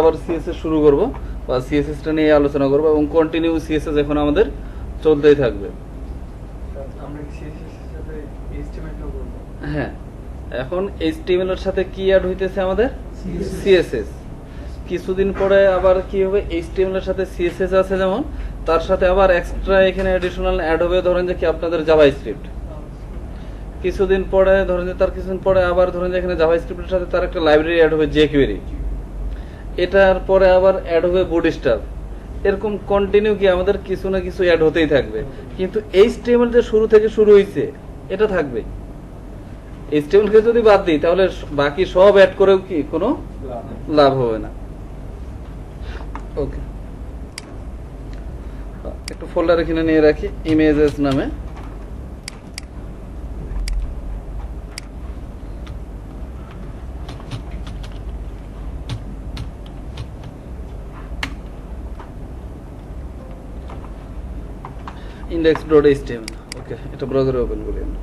আবার সিএসএস শুরু করব বা সিএসএসটা নিয়ে আলোচনা করব এবং কন্টিনিউ সিএসএস এখন আমাদের চলতেই থাকবে। আমরা কি সিএসএস এর সাথে এইচটিএমএল ও করব? হ্যাঁ, এখন এইচটিএমএল এর সাথে কি অ্যাড হইতেছে আমাদের সিএসএস। কিছুদিন পরে আবার কি হবে, এইচটিএমএল এর সাথে সিএসএস আছে যেমন, তার সাথে আবার এক্সট্রা এখানে অ্যাডিশনাল অ্যাড হবে, ধরেন যে কি আপনাদের জাভাস্ক্রিপ্ট। কিছুদিন পরে ধরেন যে তার কিছুদিন পরে আবার ধরেন যে এখানে জাভাস্ক্রিপ্টের সাথে তার একটা লাইব্রেরি অ্যাড হবে জেকুয়েরি, এটার পরে আবার অ্যাড হবে বুটস্ট্র্যাপ। এরকম কন্টিনিউ কি আমাদের কিছু না কিছু অ্যাড হতেই থাকবে, কিন্তু এইচটিএমএল যে শুরু থেকে শুরু হয়েছে এটা থাকবে। এইচটিএমএল কে যদি বাদ দিই তাহলে বাকি সব অ্যাড করেও কি কোনো লাভ হবে না। ওকে, একটু ফোল্ডার এখানে নিয়ে রাখি ইমেজেস নামে। index.html। ওকে, এটা ব্রাউজারে ওপেন করি আমরা।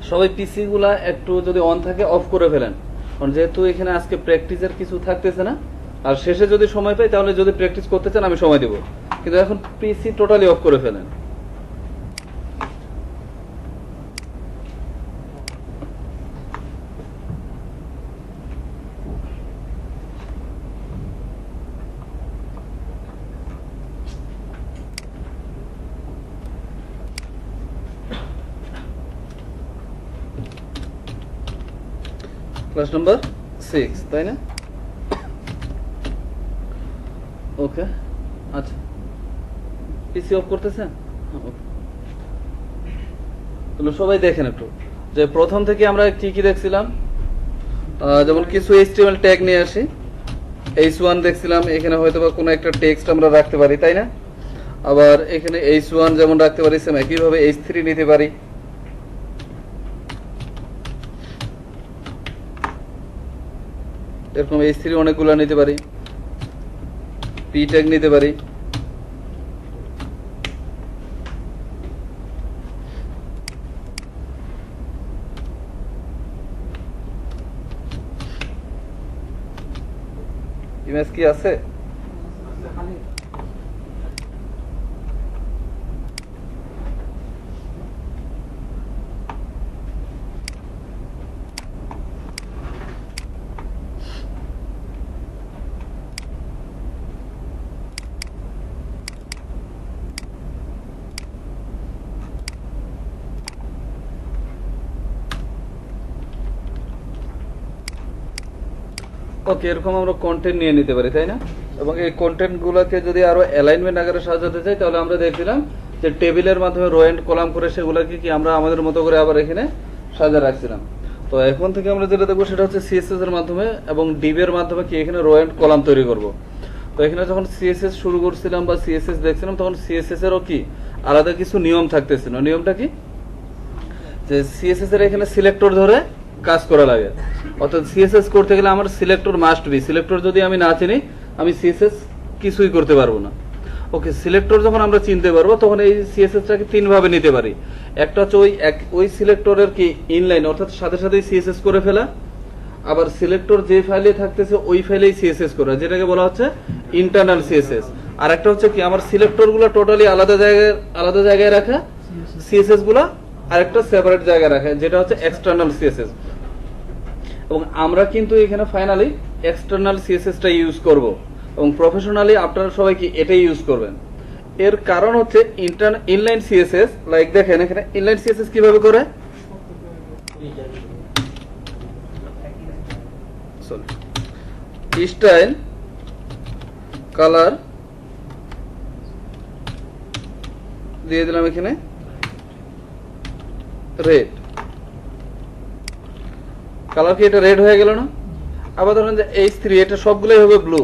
সবাই পিসি গুলা একটু যদি অন থাকে অফ করে ফেলেন, কারণ যেহেতু এখানে আজকে প্র্যাকটিসের কিছু থাকতেছে না, আর শেষে যদি সময় পাই তাহলে যদি প্র্যাকটিস করতে চান আমি সময় দেব, কিন্তু এখন পিসি টোটালি অফ করে ফেলেন। ক্লাস নাম্বার 6 তাই না? ওকে, আচ্ছা পিসি অফ করতেছেন? তাহলে সবাই দেখেন একটু যে প্রথম থেকে আমরা কি কি দেখছিলাম। যেমন কিছু এইচটিএমএল ট্যাগ নিয়ে আসি, h1 দেখছিলাম, এখানে হয়তো বা কোনো একটা টেক্সট আমরা রাখতে পারি তাই না? আবার এখানে h1 যেমন রাখতে পারি, সেম একইভাবে h3 নিতে পারি। এরকম h3 অনেকগুলো নিতে পারি, p ট্যাগ নিতে পারি। ইমেজ কি আছে? ওকে, এরকম আমরা কন্টেন্ট নিয়ে নিতে পারি তাই না? এবং এই কন্টেন্ট গুলোকে যদি আরো অ্যালাইনমেন্ট আকারে সাজাতে চাই তাহলে আমরা দেখছিলাম যে টেবিলের মাধ্যমে রো এন্ড কলাম করে সেগুলোকে কি আমরা আমাদের মতো করে আবার এখানে সাজা রাখছিলাম। তো এখন থেকে আমরা যেটা দেখবো সেটা হচ্ছে সিএসএস এর মাধ্যমে এবং ডিভ এর মাধ্যমে কি এখানে রো এন্ড কলাম তৈরি করব। তো এখানে যখন সিএসএস শুরু করছিলাম বা সিএসএস দেখছিলাম তখন সিএসএস এরও কি আলাদা কিছু নিয়ম থাকতেছিল। নিয়মটা কি, যে সিএসএস এর এখানে সিলেক্টর ধরে কাজ করা লাগে, অর্থাৎ সিএসএস করতে গেলে আমার সিলেক্টর মাস্ট বি। সিলেক্টর যদি আমি না চিনি আমি সিএসএস কিছুই করতে পারবো না। ওকে, সিলেক্টর যখন আমরা চিনতে পারবো তখন এই সিএসএসটাকে তিন ভাবে নিতে পারি। একটা হচ্ছে ওই সিলেক্টরের কি ইনলাইন, অর্থাৎ সাথে সাথেই সিএসএস করে ফেলা। আবার সিলেক্টর যে ফাইলে থাকতেছে ওই ফাইলেই সিএসএস করা, যেটাকে বলা হচ্ছে ইন্টারনাল সিএসএস। আর একটা হচ্ছে কি আমার সিলেক্টর গুলো টোটালি আলাদা জায়গায় রাখা, সিএসএস গুলা আরেকটা সেপারেট জায়গায় রাখা, যেটা হচ্ছে এক্সটার্নাল সিএসএস। এবং আমরা কিন্তু এখানে ফাইনালি এক্সটার্নাল সিএসএসটা ইউজ করব এবং প্রফেশনালি আপনারা সবাই কি এটাই ইউজ করবেন। এর কারণ হচ্ছে ইনলাইন সিএসএস, লাইক দেখেন এখানে ইনলাইন সিএসএস কিভাবে করে, স্টাইল, কালার দিয়ে দিলাম এখানে রেড। কালার কি এটা রেড হয়ে গেল না? আবার ধরেন যে H3 এটা সবগুলোই হবে ব্লু।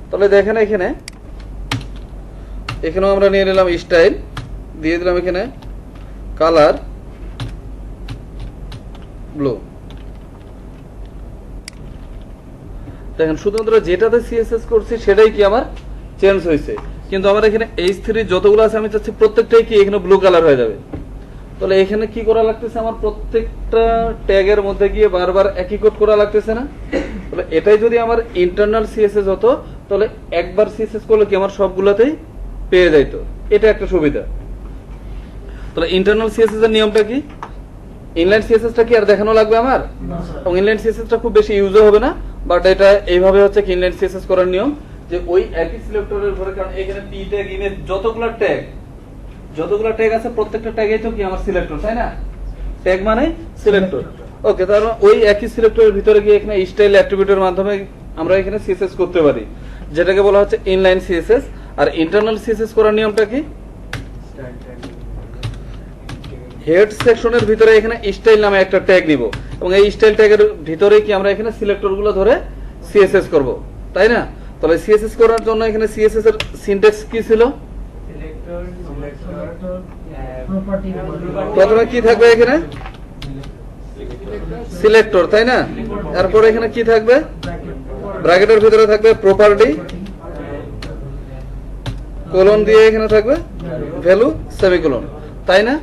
তাহলে দেখেন এখানেও আমরা নিয়ে নিলাম স্টাইল, দিয়ে দিলাম এখানে কালার ব্লু। দেখেন শুধুমাত্র যেটাতে সিএসএস করছি সেটাই কি আমার চেঞ্জ হয়েছে, কিন্তু আমার এখানে H3 যতগুলো আছে আমি চাচ্ছি প্রত্যেকটাই কি এখানে ব্লু কালার হয়ে যাবে। তাহলে এখানে কি করা লাগতেছে, আমার প্রত্যেকটা ট্যাগের মধ্যে গিয়ে বারবার একই কোড করা লাগতেছে না? তাহলে এটাই যদি আমার ইন্টারনাল সিএসএস হতো, তাহলে একবার সিএসএস করলে কি আমার সবগুলাতেই পেয়ে যাইতো। এটা একটা সুবিধা। তাহলে ইন্টারনাল সিএসএস এর নিয়মটা কি? ইনলাইন সিএসএসটা কি আর দেখানো লাগবে আমার? এবং ইনলাইন সিএসএসটা খুব বেশি ইউজও হবে না, বাট এটা এইভাবে হচ্ছে কি ইনলাইন সিএসএস করার নিয়ম, যে ওই একই সিলেক্টরের উপরে, কারণ এখানে পি ট্যাগ, ইমেজ, যতগুলা ট্যাগ আছে প্রত্যেকটা ট্যাগই তো কি আমার সিলেক্টর, তাই না? ট্যাগ মানে সিলেক্টর। ওকে, তার মানে ওই একই সিলেক্টরের ভিতরে গিয়ে এখানে স্টাইল অ্যাট্রিবিউটের মাধ্যমে আমরা এখানে সিএসএস করতে পারি, যেটাকে বলা হচ্ছে ইনলাইন সিএসএস। আর ইন্টারনাল সিএসএস করার নিয়মটা কি? হেড সেকশনের ভিতরে এখানে স্টাইল নামে একটা ট্যাগ নিব, এবং এই স্টাইল ট্যাগের ভিতরে কি আমরা এখানে সিলেক্টর গুলো ধরে সিএসএস করব, তাই না? তাহলে সিএসএস করার জন্য এখানে সিএসএস এর সিনট্যাক্স কি ছিল? প্রথমে কি থাকবে এখানে? সিলেক্টর, তাই না? এরপর এখানে কি থাকবে? ব্র্যাকেটের ভিতরে থাকবে প্রপার্টি, কোলন দিয়ে এখানে থাকবে ভ্যালু, সেমিকোলন, তাই না?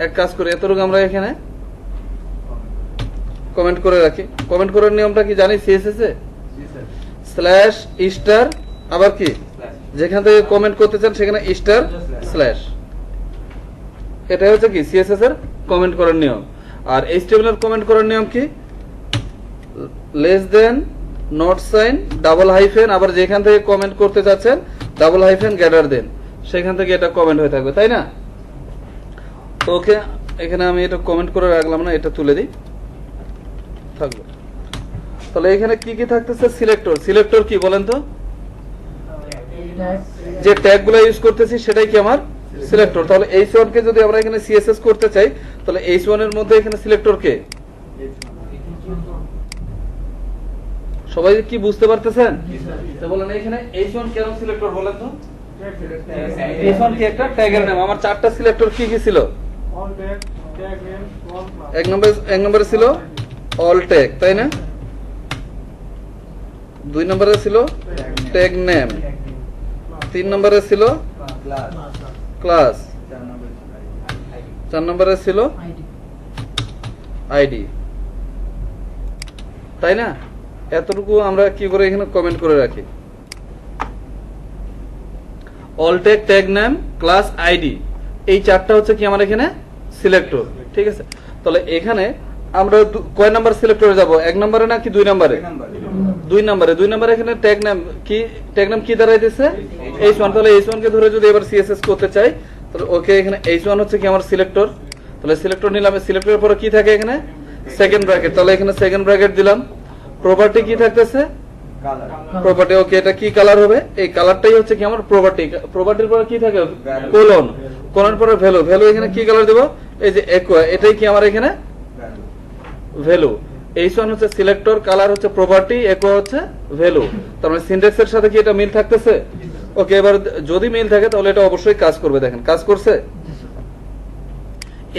এক কাজ করি, এতটুকু আমরা এখানে কমেন্ট করে রাখি। কমেন্ট করার নিয়মটা কি জানি সিএসএস এ? স্ল্যাশ স্টার, আবার কি যেখান থেকে কমেন্ট করতে চান সেখানে স্টার স্ল্যাশ। এটা হচ্ছে কি সিএসএস এর কমেন্ট করার নিয়ম। আর এইচটিএমএল এর কমেন্ট করার নিয়ম কি? Less than, not sign, double hyphen, আবার যেখান থেকে কমেন্ট করতে চাচ্ছেন ডাবল হাইফেন, গ্রেটার দেন, সেখান থেকে এটা কমেন্ট হয়ে থাকবে, তাই না? তো ওকে, এখানে আমি এটা কমেন্ট করে রাখলাম না, এটা তুলে দিই, থাকবে। তাহলে এখানে কি কি থাকতেছে? সিলেক্টর। সিলেক্টর কি বলেন তো? যে ট্যাগ গুলো ইউজ করতেছি সেটাই কি আমার সিলেক্টর। তাহলে H1 কে যদি আমরা এখানে সিএসএস করতে চাই, তাহলে H1 এর মধ্যে এখানে সিলেক্টর কে? সবাই কি বুঝতে পারতেছেন? তো বলেন এখানে H1 কেন সিলেক্টর বলেন তো? H1 কি একটা ট্যাগের নাম। আমার চারটা সিলেক্টর কি কি ছিল? এক নম্বরে ছিল অল ট্যাগ, তাই না? 2 নম্বরে ছিল ট্যাগ নেম, 3 নম্বরে ছিল ক্লাস, 4 নম্বরে ছিল আইডি, তাই না? এতটুকু আমরা কি করে এখানে কমেন্ট করে রাখি। All tag, tag name, class, ID, এই চারটা হচ্ছে কি আমার এখানে সিলেক্টর, ঠিক আছে? তাহলে এখানে আমরা কয় নাম্বার সিলেক্টরে যাব? 1 নম্বরে নাকি 2 নম্বরে? 2 নম্বরে। 2 নম্বরে এখানে ট্যাগ নেম কি? ট্যাগ নেম কি দাঁড়াইতেছে? H1। তাহলে H1 কে ধরে যদি এবার সিএসএস করতে চাই, তাহলে ওকে, এখানে H1 হচ্ছে কি আমার সিলেক্টর। তাহলে সিলেক্টর নিলাম, সিলেক্টরের পরে কি থাকে এখানে? সেকেন্ড ব্র্যাকেট, তাহলে এখানে সেকেন্ড ব্র্যাকেট দিলাম। প্রপার্টি কি থাকতেছে? প্রপার্টি। ওকে, এটা কি কালার হবে? এই কালারটাই হচ্ছে কি আমার প্রপার্টি। প্রপার্টির পরে কি থাকে? কোলন, কোলনের পরে ভ্যালু। ভ্যালু এখানে কি কালার দেব? এই যে একোয়া, এটাই কি আমার এখানে ভ্যালু। H1 হচ্ছে সিলেক্টর, কালার হচ্ছে প্রপার্টি, একোয়া হচ্ছে ভ্যালু। তার মানে সিনট্যাক্সের সাথে কি এটা মিল থাকতেছে? ওকে, এবার যদি মিল থাকে তাহলে এটা অবশ্যই কাজ করবে। দেখেন কাজ করছে।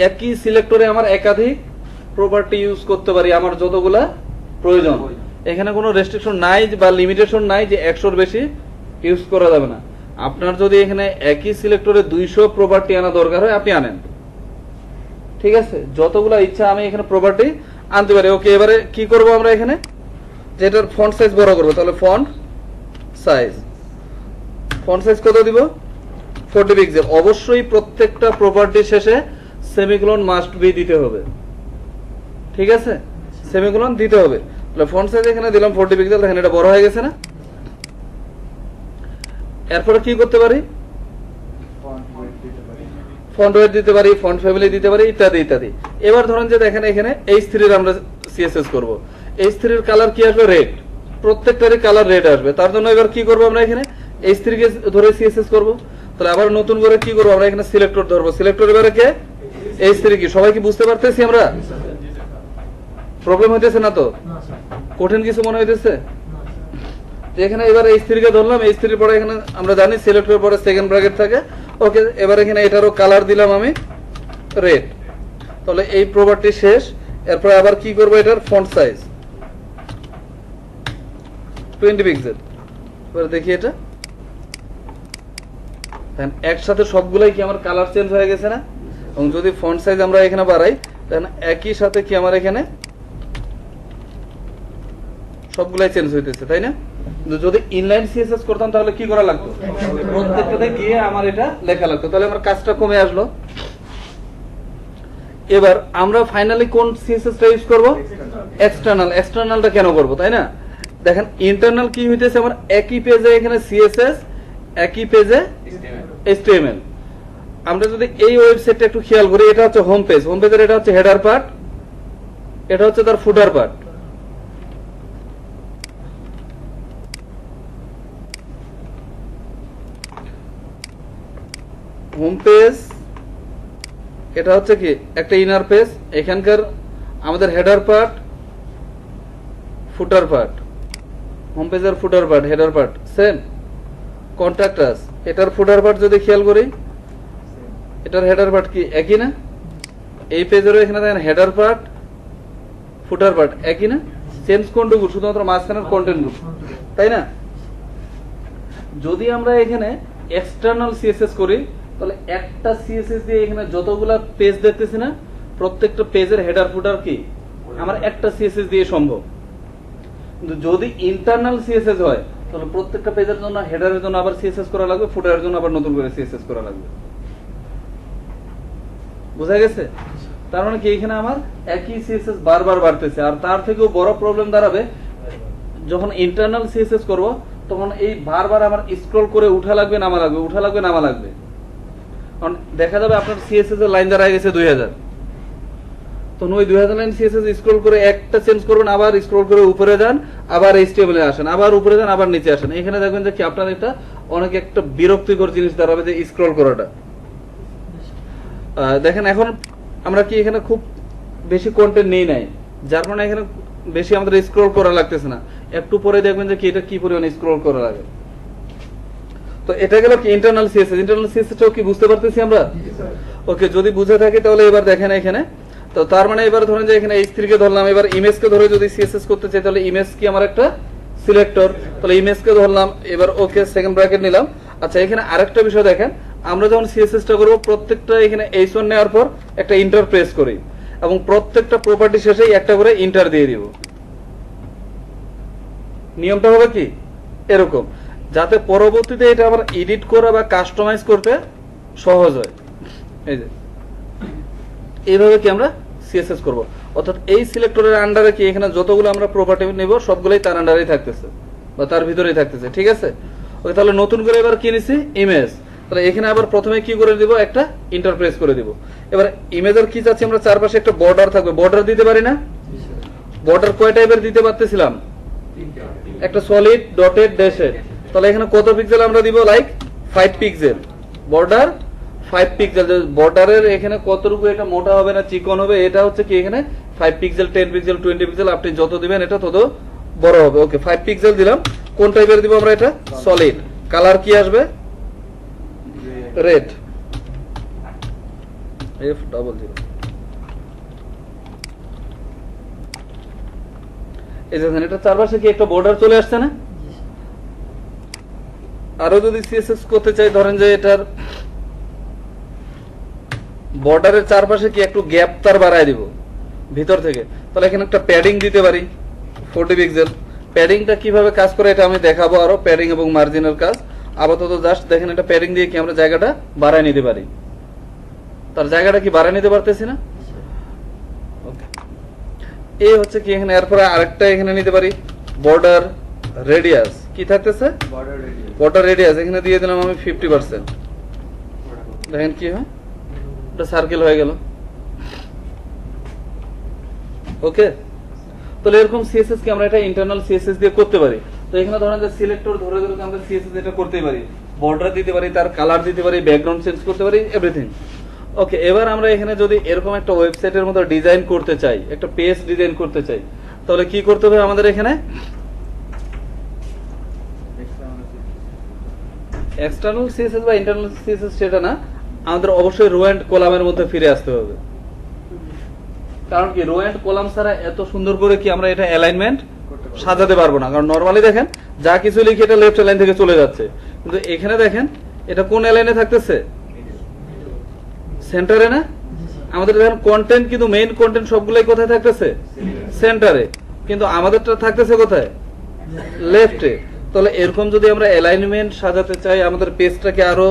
একই সিলেক্টরে আমার একাধিক প্রপার্টি ইউজ করতে পারি আমার যতগুলা প্রয়োজন। এখানে কোনো রেস্ট্রিকশন নাই বা লিমিটেশন নাই যে 100-র বেশি ইউজ করা যাবে না। আপনার যদি এখানে একই সিলেক্টরে 200 প্রপার্টি আনা দরকার হয়, আপনি আনেন, ঠিক আছে? যতগুলা ইচ্ছা আমি এখানে প্রপার্টি আনতে পারি। ওকে, এবারে কি করব আমরা এখানে? যেটার ফন্ট সাইজ বড় করব, তাহলে ফন্ট সাইজ কত দিব? 40 পিক্সেল। অবশ্যই প্রত্যেকটা প্রপার্টি শেষে সেমিকোলন মাস্ট বি দিতে হবে, ঠিক আছে? সেমিকোলন দিতে হবে। তাহলে ফন্ট সাইজ এখানে দিলাম 40 পিক্সেল। দেখেন এটা বড় হয়ে গেছে না? এরপরে কি করতে পারি? ফন্ট ওয়েট দিতে পারি, ফন্ট ফ্যামিলি দিতে পারি, ইত্যাদি ইত্যাদি। এবার ধরেন যে দেখেন এখানে H3 এর আমরা সিএসএস করব। H3 এর কালার কি আসবে? রেড। প্রত্যেকটারই কালার রেড আসবে। তার জন্য এবার কি করব আমরা এখানে? H3 কে ধরে সিএসএস করব। তাহলে আবার নতুন করে কি করব? আমরা এখানে সিলেক্টর ধরবো। সিলেক্টর এবারে কে? H3 কি? সবাই কি বুঝতে পারতেছি আমরা? প্রবলেম হইতেছে না তো? কঠিন কিছু মনে হইতেছে? এখানে এবার H3 কে ধরলাম। H3 এর পরে এখানে আমরা জানি সিলেক্টর পরে সেকেন্ড ব্র্যাকেট থাকে। ওকে, এবার এখানে এটারও কালার দিলাম আমি রেড। তাহলে এই প্রপার্টি শেষ। এরপর আবার কি করব? এটার ফন্ট সাইজ 20 পিক্সেল। এবার দেখি এটা একসাথে সবগুলাই কি আমার কালার চেঞ্জ হয়ে গেছে না? এবং যদি ফন্ট সাইজ আমরা এখানে বাড়াই তাহলে একই সাথে কি আমার এখানে সবগুলাই চেঞ্জ হইতেছে, তাই না? কিন্তু যদি ইনলাইন সিএসএস করতাম তাহলে কি করা লাগতো? প্রত্যেকটাতে গিয়ে আমার এটা লেখা লাগতো, তাহলে আমার কাজটা কমে আসলো। এবার আমরা ফাইনালি কোন সিএসএসটা ইউজ করব? এক্সটার্নাল। এক্সটার্নালটা কেন করব, তাই না? দেখেন ইন্টারনাল কি হইতেছে আমার একই পেজে এখানে সিএসএস, একই পেজে এইচটিএমএল। আমরা যদি এই ওয়েবসাইটটা একটু খেয়াল করি, এটা হচ্ছে হোম পেজ, হোম পেজের এটা হচ্ছে হেডার পার্ট, এটা হচ্ছে তার ফুটার পার্ট। হোম পেজ এটা হচ্ছে কি একটা ইনার পেজ, এখানকার আমাদের header part, footer part, home পেজের footer part, header part same. Contact us, এটার ফুটার পার্ট যদি খেয়াল করি, এটার হেডার পার্ট কি একই না? এই পেজেরও এখানে দেখেন হেডার পার্ট, ফুটার পার্ট একই না? চেঞ্জ কোনটুকু? শুধুমাত্র মাঝখানের কন্টেন্ট গ্রুপ, তাই না? যদি আমরা এখানে এক্সটার্নাল সিএসএস করি তাহলে একটা সিএসএস দিয়ে এখানে যতগুলা পেজ দেখতেছি না, প্রত্যেকটা পেজের হেডার ফুটার কি আমার একটা সিএসএস দিয়ে সম্ভব। কিন্তু যদি ইন্টারনাল সিএসএস হয় তাহলে প্রত্যেকটা পেজের জন্য হেডারের জন্য আবার সিএসএস করা লাগবে, ফুটারের জন্য আবার নতুন করে সিএসএস করা লাগবে। বোঝা গেছে? তার মানে কি এখানে আমার একই সিএসএস বারবার বাড়তেছে। আর তার থেকেও বড় প্রবলেম দাঁড়াবে যখন ইন্টারনাল সিএসএস করব, তখন এই বারবার আমার স্ক্রল করে উঠা লাগবে, নামা লাগবে, উঠা লাগবে, নামা লাগবে। কারণ দেখা যাবে আপনার সিএসএস এর লাইন দাঁড়ায় গেছে 2000, তখন ওই 2000 লাইন সিএসএস স্ক্রল করে একটা চেঞ্জ করবেন, আবার স্ক্রল করে উপরে যান, আবার এইচটিএমএল এ আসেন, আবার উপরে যান, আবার নিচে আসেন। এখানে দেখবেন যে কি আপনার এটা অনেক একটা বিরক্তিকর জিনিস দাঁড়াবে যে স্ক্রল করাটা। দেখেন এখন আমরা কি এখানে খুব বেশি কন্টেন্ট নেই নাই, যার কারণে এখানে বেশি আমাদের স্ক্রল করা লাগতেছে না। একটু পরে দেখবেন যে কি এটা কি পরিমাণে স্ক্রল করা লাগে। তো এটা গেল কি ইন্টারনাল সিএসএস। ইন্টারনাল সিএসএসটাও কি বুঝতে পারতেছি আমরা? ওকে, যদি বুঝে থাকি তাহলে এবার দেখেন এখানে, তো তার মানে এবার ধরেন যে এখানে H3 কে ধরলাম, এবার ইমেজ কে ধরে যদি সিএসএস করতে চাই তাহলে ইমেজ কি আমার একটা সিলেক্টর, তাহলে ইমেজ কে ধরলাম, এবার ওকে সেকেন্ড ব্র্যাকেট নিলাম। আচ্ছা, এখানে আরেকটা বিষয় দেখেন, আমরা যখন সিএসএসটা করব প্রত্যেকটা এখানে H1 নেওয়ার পর একটা ইন্টার প্রেস করি এবং প্রত্যেকটা প্রপার্টি শেষেই একটা করে ইন্টার দিয়ে দিব। নিয়মটা হবে কি এরকম, যাতে পরবর্তীতে এটা আবার এডিট করা বা কাস্টমাইজ করতে সহজ হয়। এই যে এইভাবে কি আমরা সিএসএস করব, অর্থাৎ এই সিলেক্টরের আন্ডারে কি এখানে যতগুলো আমরা প্রপার্টি নেব সবগুলোই তার আন্ডারেই থাকতেছে বা তার ভিতরেই থাকতেছে, ঠিক আছে? ওকে, তাহলে নতুন করে এবার কি নিছি ইমেজ, তাহলে এখানে আবার প্রথমে কি করে দিব একটা ইন্টারপ্রেস করে দিব। এবার ইমেজের কি চাচ্ছি আমরা, চারপাশে একটা বর্ডার থাকবে, বর্ডার দিতে পারি না? বর্ডার কয় টাইপের দিতে পারতেছিলাম? একটা সলিড, ডটেড, ড্যাশেড। তাহলে এখানে কত পিক্সেল আমরা দিব? Like 5 pixel border, 5 pixel. বর্ডারের এখানে কতটুকু এটা মোটা হবে না চিকন হবে, এটা হচ্ছে কি এখানে 5 পিক্সেল, 10 পিক্সেল, 20 পিক্সেল, আপনি যত দিবেন এটা তত বড় হবে। ওকে, 5 পিক্সেল দিলাম। কোন টাইপের দিব আমরা এটা? সলিড। কালার কি আসবে? Red, F00। এই যে এটা চারপাশে কি একটা বর্ডার চলে আসছে না? আরো যদি সিএসএস করতে চাই, ধরেন যে এটার বর্ডারের চারপাশে কি একটু গ্যাপ তার বাড়ায় দিব ভিতর থেকে, তাহলে এখানে একটা প্যাডিং দিতে পারি 40 পিক্সেল। প্যাডিংটা কিভাবে কাজ করে এটা আমি দেখাবো, আরো প্যাডিং এবং মার্জিনের কাজ। আপাতত জাস্ট দেখেন এটা প্যাডিং দিয়ে কি আমরা জায়গাটা বাড়ায় নিতে পারি, তার জায়গাটা কি বাড়ায় নিতে পারতেছি না? ওকে, এই হচ্ছে কি এখানে। এরপরে আরেকটা এখানে নিতে পারি বর্ডার রেডিয়াস, কি থাকতেছে? বর্ডার রেডিয়াস এখানে দিয়ে দিলাম আমি 50%। দেখেন কি হয়, এটা সার্কেল হয়ে গেল। ওকে, তাহলে এরকম সিএসএস কি আমরা এটা ইন্টারনাল সিএসএস দিয়ে করতে পারি। তো এখানে ধরেন যে সিলেক্টর ধরে ধরে আমরা সিএসএস এটা করতে পারি, বর্ডার দিতে পারি, তার কালার দিতে পারি, ব্যাকগ্রাউন্ড চেঞ্জ করতে পারি, এভরিথিং। ওকে, এবার আমরা এখানে যদি এরকম একটা ওয়েবসাইটের মতো ডিজাইন করতে চাই, একটা পেজ ডিজাইন করতে চাই, তাহলে কি করতে হবে আমাদের? এখানে এক্সটার্নাল সিএসএস বা ইন্টারনাল সিএসএস সেটা না, আমাদের অবশ্যই রো এন্ড কলামের মধ্যে ফিরে আসতে হবে। কারণ কি রো এন্ড কলাম ছাড়া এত সুন্দর করে কি আমরা এটা অ্যালাইনমেন্ট সাজাতে পারবো না। কারণ নরমালি দেখেন যা কিছু লিখি এটা লেফট লাইন থেকে চলে যাচ্ছে, কিন্তু এখানে দেখেন এটা কোন লাইনে থাকতেছে? সেন্টারে না, আমাদের দেখেন কন্টেন্ট কিন্তু মেইন কন্টেন্ট সবগুলাই কোথায় থাকতেছে? সেন্টারে। কিন্তু আমাদেরটা থাকতেছে কোথায়? লেফটে। তাহলে এরকম যদি আমরা অ্যালাইনমেন্ট সাজাতে চাই, আমাদের পেজটাকে আরো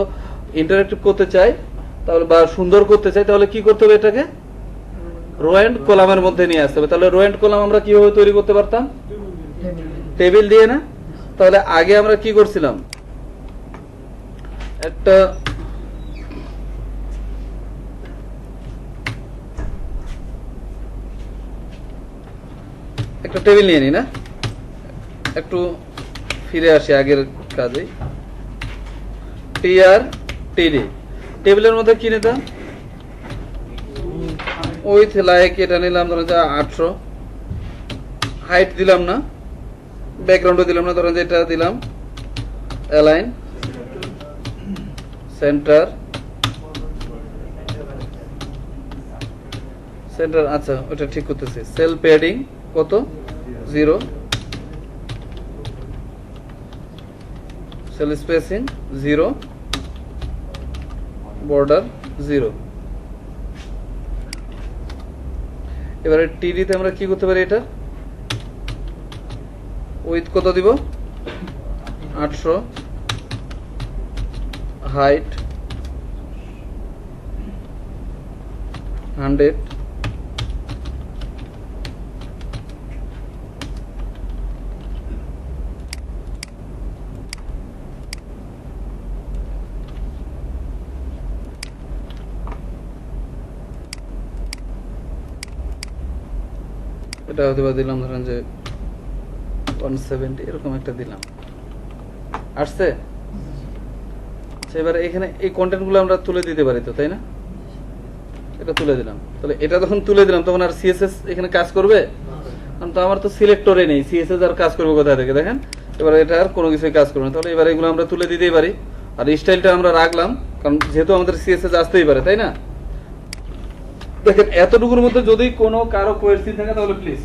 ইন্টারেক্টিভ করতে চাই, তাহলে বা সুন্দর করতে চাই, তাহলে কি করতে হবে? এটাকে রো এন্ড কলামের মধ্যে নিয়ে আসতে হবে। তাহলে রো এন্ড কলাম আমরা কিভাবে তৈরি করতে পারতাম? টেবিল দিয়ে না? তাহলে আগে আমরা কি করছিলাম? একটা টেবিল নিয়ে নি না, একটু ফিরে আসি আগের কাজে। টিআর টিডি টেবিলের মধ্যে কি নিতাম? উইথ লাইক এটা নিলাম ধরেন যে 800, হাইট দিলাম না, ব্যাকগ্রাউন্ডও দিলাম না, ধরেন যে এটা দিলাম অ্যালাইন সেন্টার সেন্টার। আচ্ছা ওটা ঠিক করতেছি। সেল প্যাডিং কত? 0, সেল স্পেসিং 0, বর্ডার 0। এবারে টিডিতে আমরা কি করতে পারি? এটা উইথ কত দিব? 800, হাইট 100, এটা হয়তো দিলাম ধরেন যে 170, এরকম একটা দিলাম। আসছে? এবারে এখানে এই কন্টেন্ট গুলো আমরা তুলে দিতে পারি তো, তাই না? এটা তুলে দিলাম। তাহলে এটা যখন তুলে দিলাম তখন আর সিএসএস এখানে কাজ করবে? কারণ তো আমার তো সিলেক্টরে নেই, সিএসএস আর কাজ করবে কোথা থেকে? দেখেন এবার এটা আর কোনো কিছুই কাজ করবে না। তাহলে এবার এগুলো আমরা তুলে দিতেই পারি। আর স্টাইলটা আমরা রাখলাম, কারণ যেহেতু আমাদের সিএসএস আসতেই পারে, তাই না? দেখেন এতটুকুর মধ্যে যদি কোনো কারো কোয়েশ্চেন থাকে তাহলে প্লিজ।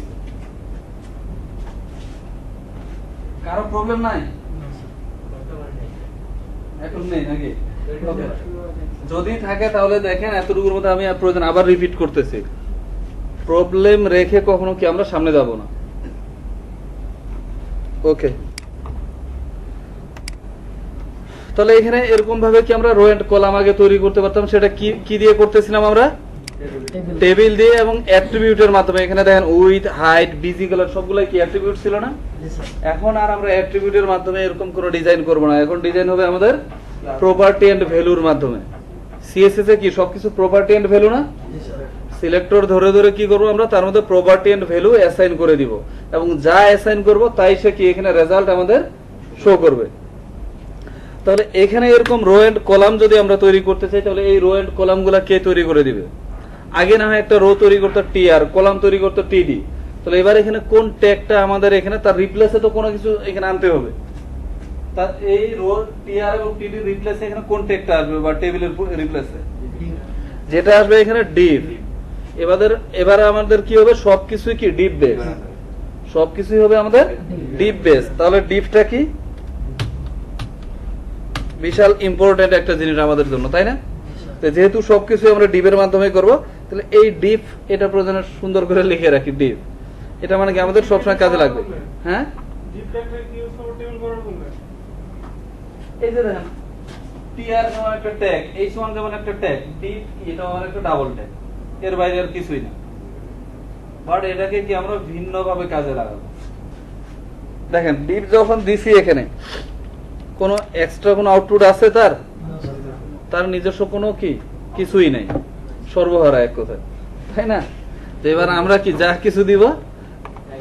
কারো প্রবলেম নাই? এখন নেই নাকি? যদি থাকে তাহলে দেখেন এতটুকুর মধ্যে আমি প্রয়োজন আবার রিপিট করতেছি, প্রবলেম রেখে কখনো কি আমরা সামনে যাব না। ওকে, তাহলে এখানে এরকম ভাবে কি আমরা রো এন্ড কলাম আগে তৈরি করতে পারতাম? সেটা কি দিয়ে করতেছিলাম আমরা? টেবিল দিয়ে এবং অ্যাট্রিবিউটের মাধ্যমে। এখানে দেখেন উইথ, হাইট, বিজি কালার সবগুলাই কি অ্যাট্রিবিউট ছিল না? এখন আর আমরা অ্যাট্রিবিউটের মাধ্যমে এরকম কোনো ডিজাইন করব না। এখন ডিজাইন হবে আমাদের প্রপার্টি এন্ড ভ্যালুর মাধ্যমে। সিএসএস এ কি সবকিছু প্রপার্টি এন্ড ভ্যালু না? সিলেক্টর ধরে ধরে কি করব আমরা? তার মধ্যে প্রপার্টি এন্ড ভ্যালু অ্যাসাইন করে দিব, এবং যা অ্যাসাইন করব তাই সে কি এখানে রেজাল্ট আমাদের শো করবে। তাহলে এখানে এরকম রো এন্ড কলাম যদি আমরা তৈরি করতে চাই, তাহলে এই রো এন্ড কলাম গুলা কে তৈরি করে দিবে? আগে না হয় একটা রো তৈরি করতে টিআর, কলাম তৈরি করতে টিডি। তাহলে এবার এখানে কোন ট্যাগটা আমাদের এখানে তার রিপ্লেসে তো কোনো কিছু এখানে আনতে হবে। তার এই রো টিআর এবং টিডি রিপ্লেসে এখানে কোন ট্যাগটা আসবে বা টেবিলের রিপ্লেসে যেটা আসবে এখানে ডিভ। এবার আমাদের কি হবে? সবকিছুই কি ডিভ বেস, সবকিছুই হবে আমাদের ডিভ বেস। তাহলে ডিভটা কি বিশাল ইম্পর্টেন্ট একটা জিনিস আমাদের জন্য, তাই না? যেহেতু সবকিছু আমরা ডিভের মাধ্যমে করব, তাহলে এই ডিভ এটা প্রয়োজনে সুন্দর করে লিখে রাখি। ডিভ এটা মানে কি আমাদের সবসময় কাজে লাগবে। হ্যাঁ, এই যে দেখেন টিআর যেমন একটা ট্যাগ, এইচ1 যেমন একটা ট্যাগ, ডিভ এটা আমার একটা ডাবল ট্যাগ, এর বাইরে আর কিছুই না। বাট এটাকে কি আমরা ভিন্ন ভাবে কাজে লাগাবো। দেখেন ডিভ যখন দিছি এখানে কোনো এক্সট্রা কোনো আউটপুট আছে? তার নিজস্ব কোনো কিছুই নাই, সর্বহারা এক কথায়, তাই না? তো এবার আমরা কি যা কিছু দিব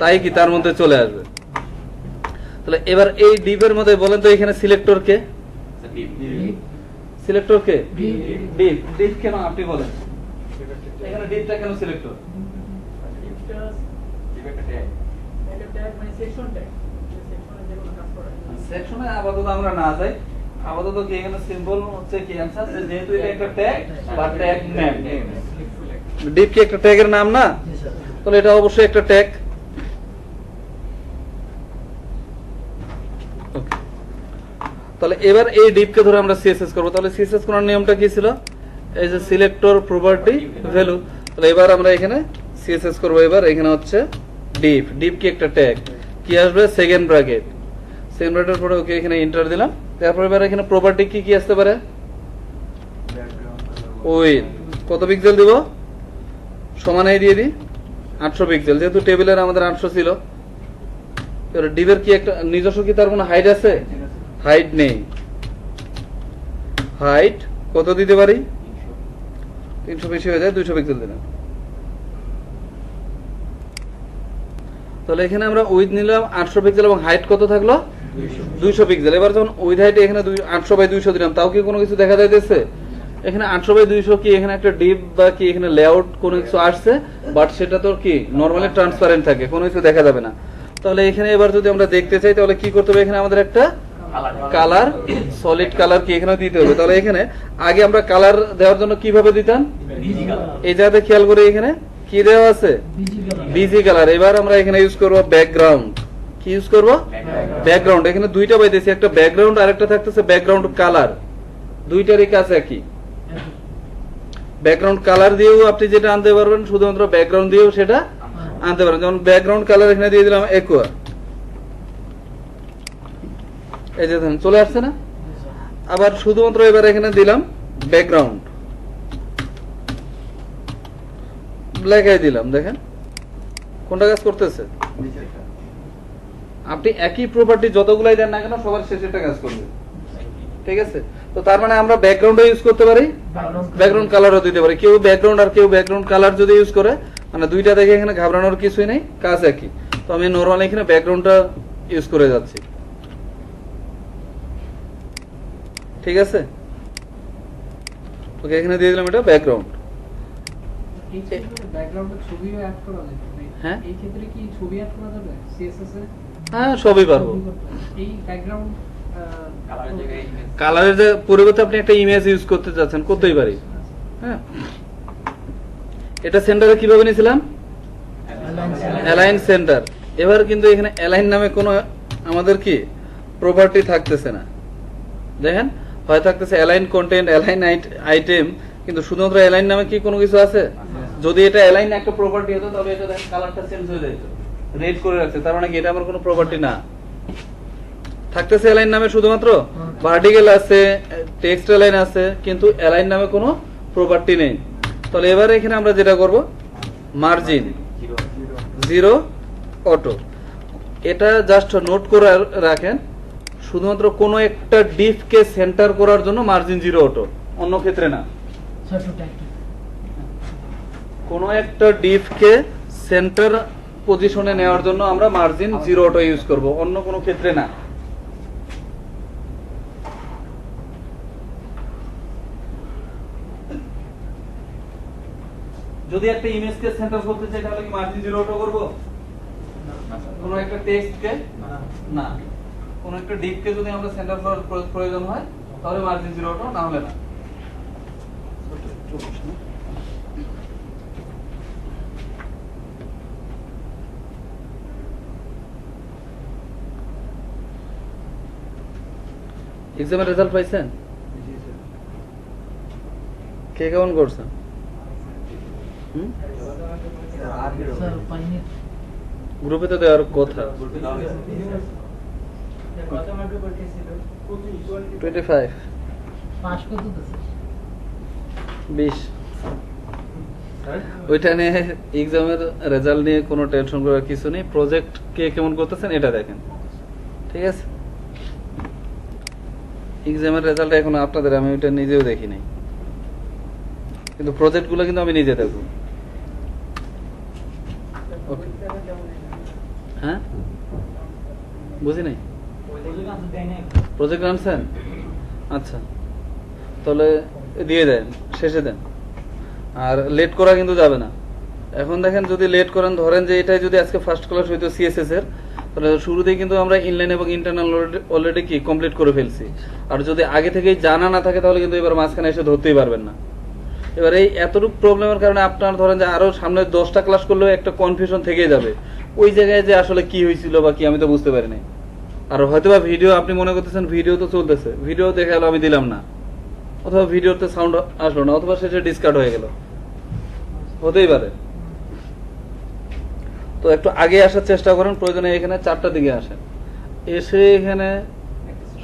তাই কি তার মধ্যে চলে আসবে। তাহলে এবার এই ডিভের মধ্যে বলেন তো এখানে সিলেক্টর কে? সিলেক্টর কে? ডিভ। ডিভ কেন আপনি বলেন? এখানে ডিভটা কেন সিলেক্টর? সেকশনে আপাতত আমরা না যাই, আপাতত কি এখানে সিম্বল হচ্ছে কি অ্যানসার, যেহেতু এটা একটা ট্যাগ বা ট্যাগ নেম। ডিভ কি একটা ট্যাগের নাম না? তাহলে এটা অবশ্যই একটা ট্যাগ। তাহলে এবার এই ডিভকে ধরে আমরা সিএসএস করব। তাহলে সিএসএস করার নিয়মটা কি ছিল? এই যে সিলেক্টর প্রপার্টি ভ্যালু, তাহলে এবার আমরা এখানে সিএসএস করব। এবার এখানে হচ্ছে ডিপ, ডিপ কি একটা ট্যাগ, কি আসবে সেকেন্ড ব্র্যাকেট, সেকেন্ড ব্র্যাকেটের পরে ওকে এখানে এন্টার দিলাম। তারপর এবার এখানে প্রপার্টি কি কি আসতে পারে, উইথ কত পিক্সেল দিব, সমানই দিয়ে দিই 800 পিক্সেল, যেহেতু টেবিলের আমাদের 800 ছিল। এবার ডিপের কি একটা নিজস্ব কি তার কোনো হাইট আছে, হাইট নেই। হাইট কত দিতে পারি, 300 বেশি হয়ে যায়, 200 পিক্সেল দিলাম। তাহলে এখানে আমরা উইথ নিলাম 800 পিক্সেল এবং হাইট কত থাকলো 200 পিক্সেল। এবার যখন উইথ হাইট এখানে 800/200 দিলাম, তাও কি কোনো কিছু দেখা যাইতেছে? এখানে 800/200 কি এখানে একটা ডিপ বা কি এখানে লেআউট কোনো কিছু আসছে, বাট সেটা তো কি নরমালি ট্রান্সপারেন্ট থাকে, কোনো কিছু দেখা যাবে না। তাহলে এখানে এবার যদি আমরা দেখতে চাই তাহলে কি করতে হবে, এখানে আমাদের একটা কালার, সলিড কালার কি এখানে দিতে হবে। তাহলে এখানে আগে আমরা কালার দেওয়ার জন্য কিভাবে দিতাম, এই জায়গাতে খেয়াল করে এখানে কি দেওয়া আছে, বিজি কালার। এবার আমরা এখানে ইউজ করব ব্যাকগ্রাউন্ড, কি ইউজ করব, ব্যাকগ্রাউন্ড। এখানে দুইটা পাইতেছি, একটা ব্যাকগ্রাউন্ড আর একটা থাকতেছে ব্যাকগ্রাউন্ড কালার, দুইটারই কাছে একই। ব্যাকগ্রাউন্ড কালার দিয়েও আপনি যেটা আনতে পারবেন, শুধুমাত্র ব্যাকগ্রাউন্ড দিয়েও সেটা আনতে পারেন। যেমন ব্যাকগ্রাউন্ড কালার এখানে দিয়ে দিলাম একোয়া, এই যে দেখেন চলে আসছে না। আবার শুধুমাত্র এবার এখানে দিলাম ব্যাকগ্রাউন্ড, ব্ল্যাক দিলাম, দেখেন কোনটা কাজ করতেছে। আপনি একই প্রপার্টি যতগুলাই দেন না কেন সবার শেষে এটা কাজ করবে, ঠিক আছে? তো তার মানে আমরা ব্যাকগ্রাউন্ডও ইউজ করতে পারি, ব্যাকগ্রাউন্ড কালারও দিতে পারি। কেউ ব্যাকগ্রাউন্ড আর কেউ ব্যাকগ্রাউন্ড কালার যদি ইউজ করে, মানে দুইটা দেখে এখানে ঘাবড়ানোর কিছুই নেই, কাজ একই। তো আমি নরমালি এখানে ব্যাকগ্রাউন্ডটা ইউজ করে যাচ্ছি, ঠিক আছে? ওকে এখানে দিয়ে দিলাম এটা ব্যাকগ্রাউন্ড। এই ক্ষেত্রে ব্যাকগ্রাউন্ডে ছবিও অ্যাড করা যায়, হ্যাঁ, এই ক্ষেত্রে কি ছবি অ্যাড করা যাবে সিএসএস এ? হ্যাঁ সবই পারবো। এই ব্যাকগ্রাউন্ড কালারের যে পরিবর্তে আপনি একটা ইমেজ ইউজ করতে চাচ্ছেন, করতেই পারি। হ্যাঁ, এটা সেন্টারে কিভাবে নিয়েছিলাম, অ্যালাইন সেন্টার। এবার কিন্তু এখানে অ্যালাইন নামে কোনো আমাদের কি প্রপার্টি থাকতেছে না, দেখেন হয় থাকতেছে অ্যালাইন কন্টেন্ট, অ্যালাইন আইটেম, কিন্তু শুধুমাত্র অ্যালাইন নামে কি কোনো কিছু আছে? যদি এটা অ্যালাইন একটা প্রপার্টি হতো তাহলে এটা দেখেন কালারটা চেঞ্জ হয়ে যেত, রেড করে রাখছে, তার মানে কি এটা আমার কোনো প্রপার্টি না। থাকতেছে অ্যালাইন নামে শুধুমাত্র ভার্টিক্যাল আছে, টেক্সট অ্যালাইন আছে, কিন্তু অ্যালাইন নামে কোনো প্রপার্টি নেই। তাহলে এবারে এখানে আমরা যেটা করব, মার্জিন 0 অটো, এটা জাস্ট নোট করে রাখেন, শুধুমাত্র কোনো একটা ডিপকে সেন্টার করার জন্য মার্জিন 0 অটো, অন্য ক্ষেত্রে না। কোনো একটা ডিপকে সেন্টার পজিশনে নেওয়ার জন্য আমরা মার্জিন 0 অটো ইউজ করব, অন্য কোনো ক্ষেত্রে না। যদি একটা ইমেজকে সেন্টার করতে চাই তাহলে কি মার্জিন 0 অটো করব? কোনো একটা টেক্সটকে না, কোন একটা ডিপকে যদি আমরা সেন্টার করার প্রয়োজন হয় তাহলে মার্জিন 0 অটো, না হলে না। এক্সামের রেজাল্ট পাইছেন? কে কেমন করছেন? গ্রুপে তো দেওয়ার কথা। 25 পাস কত দিছে? 20। ওইটা নিয়ে এক্সামের রেজাল্ট নিয়ে কোনো টেনশন করার কিছু নেই, প্রজেক্ট কে কেমন করতেছেন এটা দেখেন, ঠিক আছে? এক্সামের রেজাল্ট এখন আপনাদের, আমি ওইটা নিজেও দেখি নাই, কিন্তু প্রজেক্ট গুলো কিন্তু আমি নিজে দেখবো। হ্যাঁ, বুঝি নাই, প্রজেক্ট আনছেন? আচ্ছা, তাহলে দিয়ে দেন, শেষে দেন, আর লেট করা কিন্তু যাবে না। এখন দেখেন যদি লেট করেন, ধরেন যে এটাই যদি আজকে ফার্স্ট ক্লাস হইতো সিএসএস এর, তাহলে শুরুতেই কিন্তু আমরা ইনলাইন এবং ইন্টারনাল অলরেডি কি কমপ্লিট করে ফেলছি। আর যদি আগে থেকেই জানা না থাকে তাহলে কিন্তু এবার মাঝখানে এসে ধরতেই পারবেন না। এবার এই এতটুকু প্রবলেমের কারণে আপনার ধরেন যে আরো সামনে 10টা ক্লাস করলেও একটা কনফিউশন থেকেই যাবে, ওই জায়গায় যে আসলে কি হয়েছিল বা কি আমি তো বুঝতে পারি নাই। আর হয়তো বা ভিডিও আপনি মনে করতেছেন ভিডিও তো চলতেছে, ভিডিও দেখে আমি দিলাম না, অথবা ভিডিওতে সাউন্ড আসলো না, অথবা শেষে ডিসকার্ড হয়ে গেল, হতেই পারে। তো একটু আগে আসার চেষ্টা করেন, প্রয়োজনে এখানে 4টার দিকে আসেন, এসে এখানে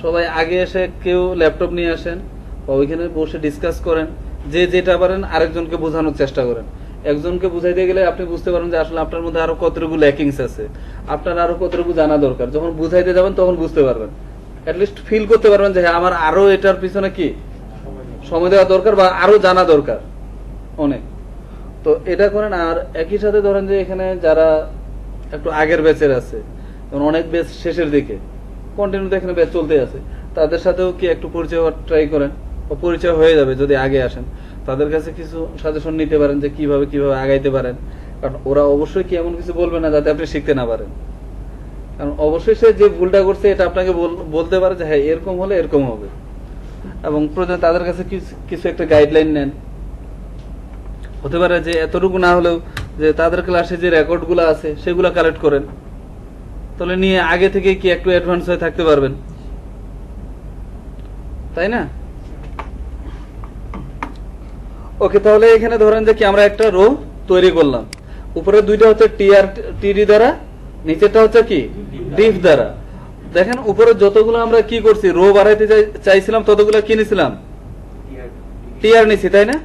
সবাই আগে এসে কেউ ল্যাপটপ নিয়ে আসেন বা ওইখানে বসে ডিসকাস করেন, যে যেটা পারেন আরেকজনকে বোঝানোর চেষ্টা করেন। একজনকে বুঝাইতে গেলে আপনি বুঝতে পারেন যে আসলে আপনার মধ্যে আরো কতটুকু ল্যাকিংস আছে, আপনার আরো কতটুকু জানা দরকার। যখন বুঝাইতে যাবেন তখন বুঝতে পারবেন, অ্যাটলিস্ট ফিল করতে পারবেন যে হ্যাঁ আমার আরো এটার পিছনে কি সময় দেওয়া দরকার বা আরো জানা দরকার অনেক। তো এটা করেন। আর একই সাথে ধরেন যে এখানে যারা একটু আগের ব্যাচের আছে, যেমন অনেক ব্যাচ শেষের দিকে, কন্টিনিউতে এখানে ব্যাচ চলতে আছে, তাদের সাথেও কি একটু পরিচয় হওয়ার ট্রাই করেন, বা পরিচয় হয়ে যাবে যদি আগে আসেন। তাদের কাছে কিছু সাজেশন নিতে পারেন যে কিভাবে কিভাবে আগাইতে পারেন, কারণ ওরা অবশ্যই কি এমন কিছু বলবে না যাতে আপনি শিখতে না পারেন। কারণ অবশ্যই সে যে ভুলটা করছে এটা আপনাকে বলতে পারে যে হ্যাঁ এরকম হলে এরকম হবে, এবং প্রয়োজনে তাদের কাছে কিছু একটা গাইডলাইন নেন। হতে পারে যে এতটুকু না হলেও যে তাদের ক্লাসে যে রেকর্ড গুলো আছে সেগুলো কালেক্ট করেন, তাহলে নিয়ে আগে থেকে কি একটু অ্যাডভান্স হয়ে থাকতে পারবেন, তাই না? ওকে, তাহলে এখানে ধরেন যে কি আমরা একটা রো তৈরি করলাম, উপরে দুইটা হচ্ছে টিডি দ্বারা, নিচেরটা হচ্ছে কি ডিফ দ্বারা। দেখেন উপরে যতগুলো আমরা কি করছি, রো বাড়াইতে চাইছিলাম ততগুলো কি নিছিলাম, টিআর নিছি, তাই না?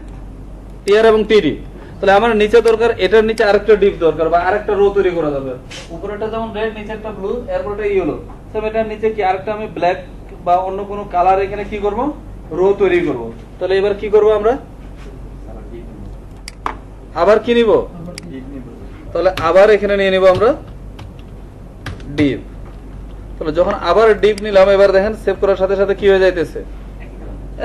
টিআর এবং টিডি। তাহলে আমার নিচে দরকার, এটার নিচে আরেকটা ডিপ দরকার বা আরেকটা রো তৈরি করা দরকার। উপরেটা যেমন রেড, নিচেরটা ব্লু, এরপরটা ইয়েলো। সব এটার নিচে কি আরেকটা আমি ব্ল্যাক বা অন্য কোনো কালার এখানে কি করব, রো তৈরি করব। তাহলে এবার কি করব আমরা, আবার কি নিব, তাহলে আবার এখানে নিয়ে নিব আমরা ডিপ। তাহলে যখন আবার ডিপ নিলাম, এবার দেখেন সেভ করার সাথে সাথে কি হয়ে যাইতেছে,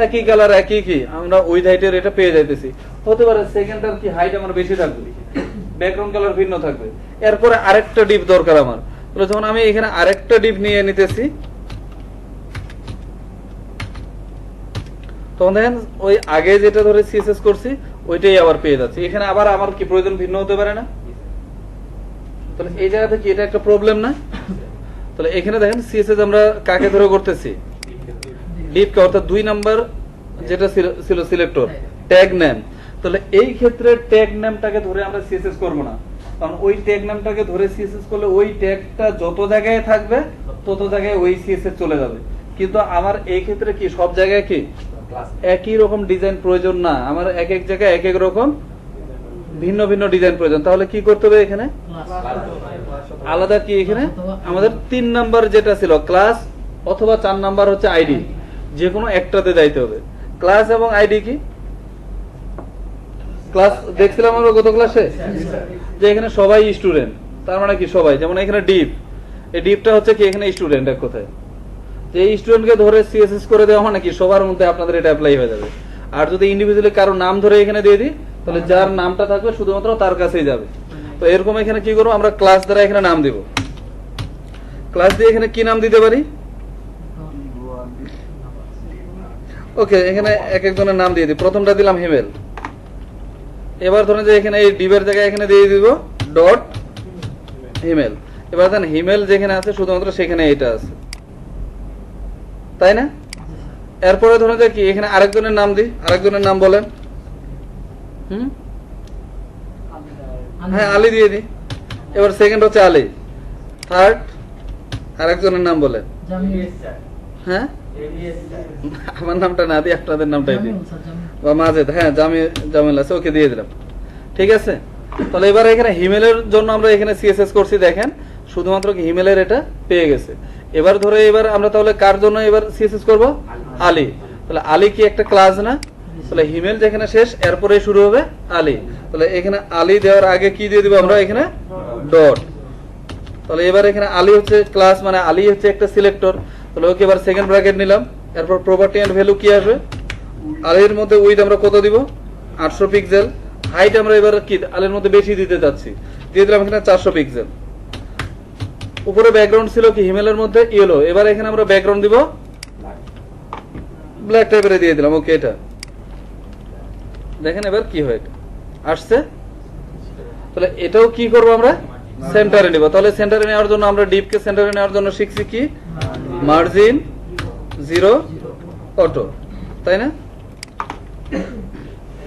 একই কালার একই কি আমরা উইথ হাইটের এটা পেয়ে যাইতেছি। হতে পারে সেকেন্ডটার কি হাইট আমার বেশি থাকবে, ব্যাকগ্রাউন্ড কালার ভিন্ন থাকবে। এরপরে আরেকটা ডিপ দরকার আমার। তাহলে যখন আমি এখানে আরেকটা ডিপ নিয়ে নিতেছি, তখন দেখেন ওই আগে যেটা ধরে সিএসএস করছি ওইটাই আবার পেয়ে যাচ্ছি। এখানে আবার আমার কি প্রয়োজন ভিন্ন হতে পারে না? তাহলে এই জায়গাতে কি এটা একটা প্রবলেম না? তাহলে এখানে দেখেন সিএসএস আমরা কাকে ধরে করতেছি, ডিপকে, অর্থাৎ 2 নাম্বার যেটা ছিল সিলেক্টর ট্যাগ নেম। তাহলে এই ক্ষেত্রে ট্যাগ নেমটাকে ধরে আমরা সিএসএস করব না, কারণ ওই ট্যাগ নেমটাকে ধরে সিএসএস করলে ওই ট্যাগটা যত জায়গায় থাকবে তত জায়গায় ওই সিএসএস চলে যাবে। কিন্তু আমার এই ক্ষেত্রে কি সব জায়গায় কি একই রকম ডিজাইন প্রয়োজন না, আমার এক এক জায়গায় এক এক রকম ভিন্ন ভিন্ন ডিজাইন প্রয়োজন। তাহলে কি করতে হবে, এখানে আলাদা কি, এখানে আমাদের 3 নাম্বার যেটা ছিল ক্লাস অথবা 4 নাম্বার হচ্ছে আইডি, যে কোনো একটাতে যাইতে হবে। ক্লাস এবং আইডি কি, ক্লাস দেখছিলাম আমরা গত ক্লাসে যে এখানে সবাই স্টুডেন্ট, তার মানে কি সবাই, যেমন এখানে ডিপ, এই ডিপটা হচ্ছে কি এখানে স্টুডেন্ট এক কথায়, যে এই স্টুডেন্টকে ধরে সিএসএস করে দেওয়া মানে কি সবার মধ্যে আপনাদের এটা অ্যাপ্লাই হয়ে যাবে। আর যদি ইন্ডিভিজুয়ালি কারো নাম ধরে এখানে দিয়ে দিই, তাহলে যার নামটা থাকবে শুধুমাত্র তার কাছেই যাবে। তো এরকম এখানে কি করবো, আমরা ক্লাস দ্বারা এখানে নাম দিব। ক্লাস দিয়ে এখানে কি নাম দিতে পারি, ওকে, এখানে এক একজনের নাম দিয়ে দিই। প্রথমটা দিলাম হিমেল। এবার ধরেন যে এখানে এই ডিবের জায়গায় এখানে দিয়ে দিব ডট হিমেল। এবার দেখেন হিমেল যেখানে আছে শুধুমাত্র সেখানে এটা আছে, তাই না? এরপরে ধরেন যে কি এখানে আরেকজনের নাম দিই, আরেকজনের নাম বলেন। হ্যাঁ আলী দিয়ে দিই। এবার সেকেন্ড হচ্ছে আলী, থার্ড আরেকজনের নাম বলেন। হ্যাঁ আমার নামটা না দিই, আপনাদের নামটাই দিই, বা মাজেদ। হ্যাঁ জামিল আছে, ওকে দিয়ে দিলাম। ঠিক আছে, তাহলে এবার এখানে হিমেলের জন্য আমরা এখানে সিএসএস করছি, দেখেন শুধুমাত্র হিমেলের এটা পেয়ে গেছে। এবার ধরে এবার আমরা তাহলে কার জন্য এবার সিএসএস করব, আলী। তাহলে আলী কি একটা ক্লাস না? তাহলে হিমেল যেখানে শেষ এরপরে শুরু হবে আলী। তাহলে এখানে আলী দেওয়ার আগে কি দিয়ে দিব আমরা, এখানে ডট। তাহলে এবার এখানে আলী হচ্ছে ক্লাস, মানে আলী হচ্ছে একটা সিলেক্টর। তাহলে ওকে এবার সেকেন্ড ব্র্যাকেট নিলাম। এরপর প্রপার্টি এন্ড ভ্যালু কি আসবে, আলীর মধ্যে উইথ আমরা কত দিব, 800 পিক্সেল। হাইট আমরা এবার কি আলীর মধ্যে বেশি দিতে চাচ্ছি, দিয়ে দিলাম এখানে 400 পিক্সেল। উপরে ব্যাকগ্রাউন্ড ছিল কি হিমেলের মধ্যে ইয়েলো, এবার এখানে আমরা ব্যাকগ্রাউন্ড দিব ব্ল্যাক টাইপের দিয়ে দিলাম। ওকে, এটা দেখেন এবার কি হয় আসছে। তাহলে এটাও কি করবো আমরা, সেন্টারে নিব। তাহলে সেন্টারে নেওয়ার জন্য আমরা ডিপকে সেন্টারে নেওয়ার জন্য শিখছি কি, মার্জিন 0 অটো, তাই না?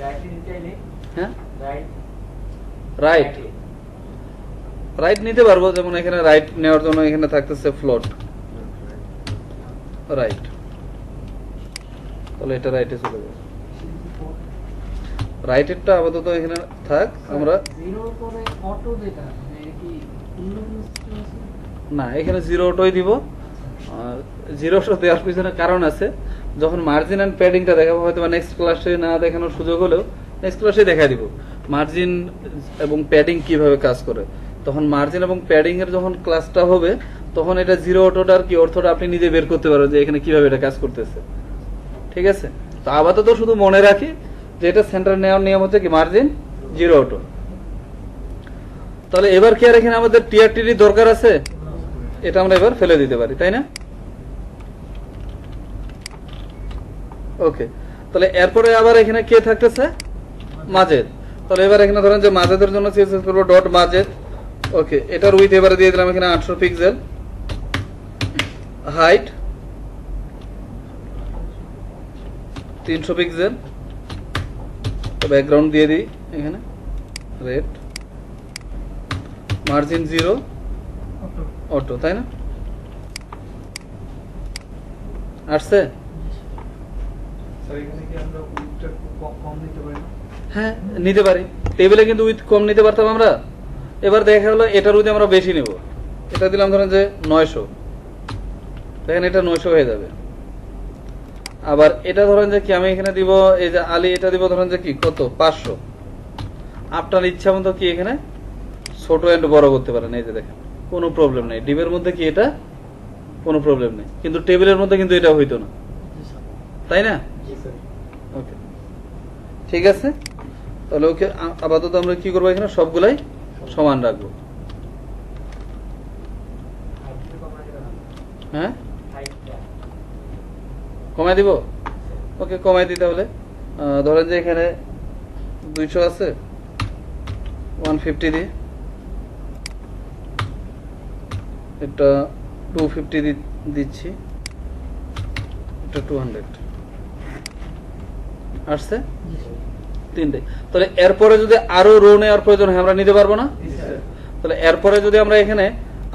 রাইটে চাইলে হ্যাঁ রাইট রাইট রাইট নিতে পারবো, যেমন এখানে রাইট নেওয়ার জন্য এখানে থাকতেছে ফ্লোট রাইট, তাহলে এটা রাইটে চলে যাবে। রাইটেরটা আপাতত এখানে থাক, আমরা জিরোর পরে অটো যেটা মানে কি অন্য কোনো সিস্টেম আছে? না এখানে জিরো অটোই দিব। জিরো অটো দেওয়ার পিছনে কারণ আছে, যখন মার্জিন অ্যান্ড প্যাডিংটা দেখাবো, হয়তো নেক্সট ক্লাসে না দেখানোর সুযোগ হলেও নেক্সট ক্লাসে দেখা দিব মার্জিন এবং প্যাডিং কিভাবে কাজ করে। তখন মার্জিন এবং প্যাডিং এর যখন ক্লাসটা হবে, তখন এটা জিরো অটোটার কি অর্থটা আপনি নিজে বের করতে পারবেন যে এখানে কিভাবে এটা কাজ করতেছে। ঠিক আছে, তো আপাতত শুধু মনে রাখি যে এটা সেন্টার নেওয়ার নিয়ম হচ্ছে কি মার্জিন জিরো অটো। তাহলে এবার কি আর এখানে আমাদের টিআরটির দরকার আছে? এটা আমরা এবার ফেলে দিতে পারি, তাই না? ওকে, তাহলে এরপরে আবার এখানে কে থাকতেছে? মাজেদ। তাহলে এবার এখানে ধরেন যে মাজেদের জন্য সিএসএস করব ডট মাজেদ। ওকে, এটার উইথ এবারে দিয়ে দিলাম এখানে 800 পিক্সেল, হাইট 300 পিক্সেল, ব্যাকগ্রাউন্ড দিয়ে দিই এখানে রেড, মার্জিন 0 অটো, তাই না? আসছে? স্যার এখানে কি আমরা উইথটা খুব কম দিতে পারি না? হ্যাঁ নিতে পারি, টেবিলে কিন্তু উইথ কম নিতে পারতাম আমরা। এবার দেখা গেলো এটার উইথ আমরা বেশি নেব, এটা দিলাম ধরেন যে 900, দেখেন এটা 900 হয়ে যাবে। আবার এটা ধরেন যে কি আমি এখানে দিব এই যে আলী, এটা দিব ধরেন যে কি কত 500। আপনার ইচ্ছা মতো কি এখানে ছোট এন্ড বড় করতে পারেন, এই যে দেখেন কোনো প্রবলেম নেই। ডিবের মধ্যে কি এটা কোনো প্রবলেম নেই, কিন্তু টেবিলের মধ্যে কিন্তু এটা হইতো না, তাই না? ওকে ঠিক আছে, তাহলে ওকে আপাতত আমরা কি করবো এখানে সবগুলাই সমান রাখবো। হ্যাঁ কমাই দিব, ওকে কমাই দিই। তাহলে ধরেন যে এখানে 200 আছে, 150 দিই, এটা 250 দিচ্ছি, এটা 200 আসছে তিনটে। তাহলে এরপরে যদি আরো রো নেওয়ার প্রয়োজন হয় আমরা নিতে পারবো না? তাহলে এরপরে যদি আমরা এখানে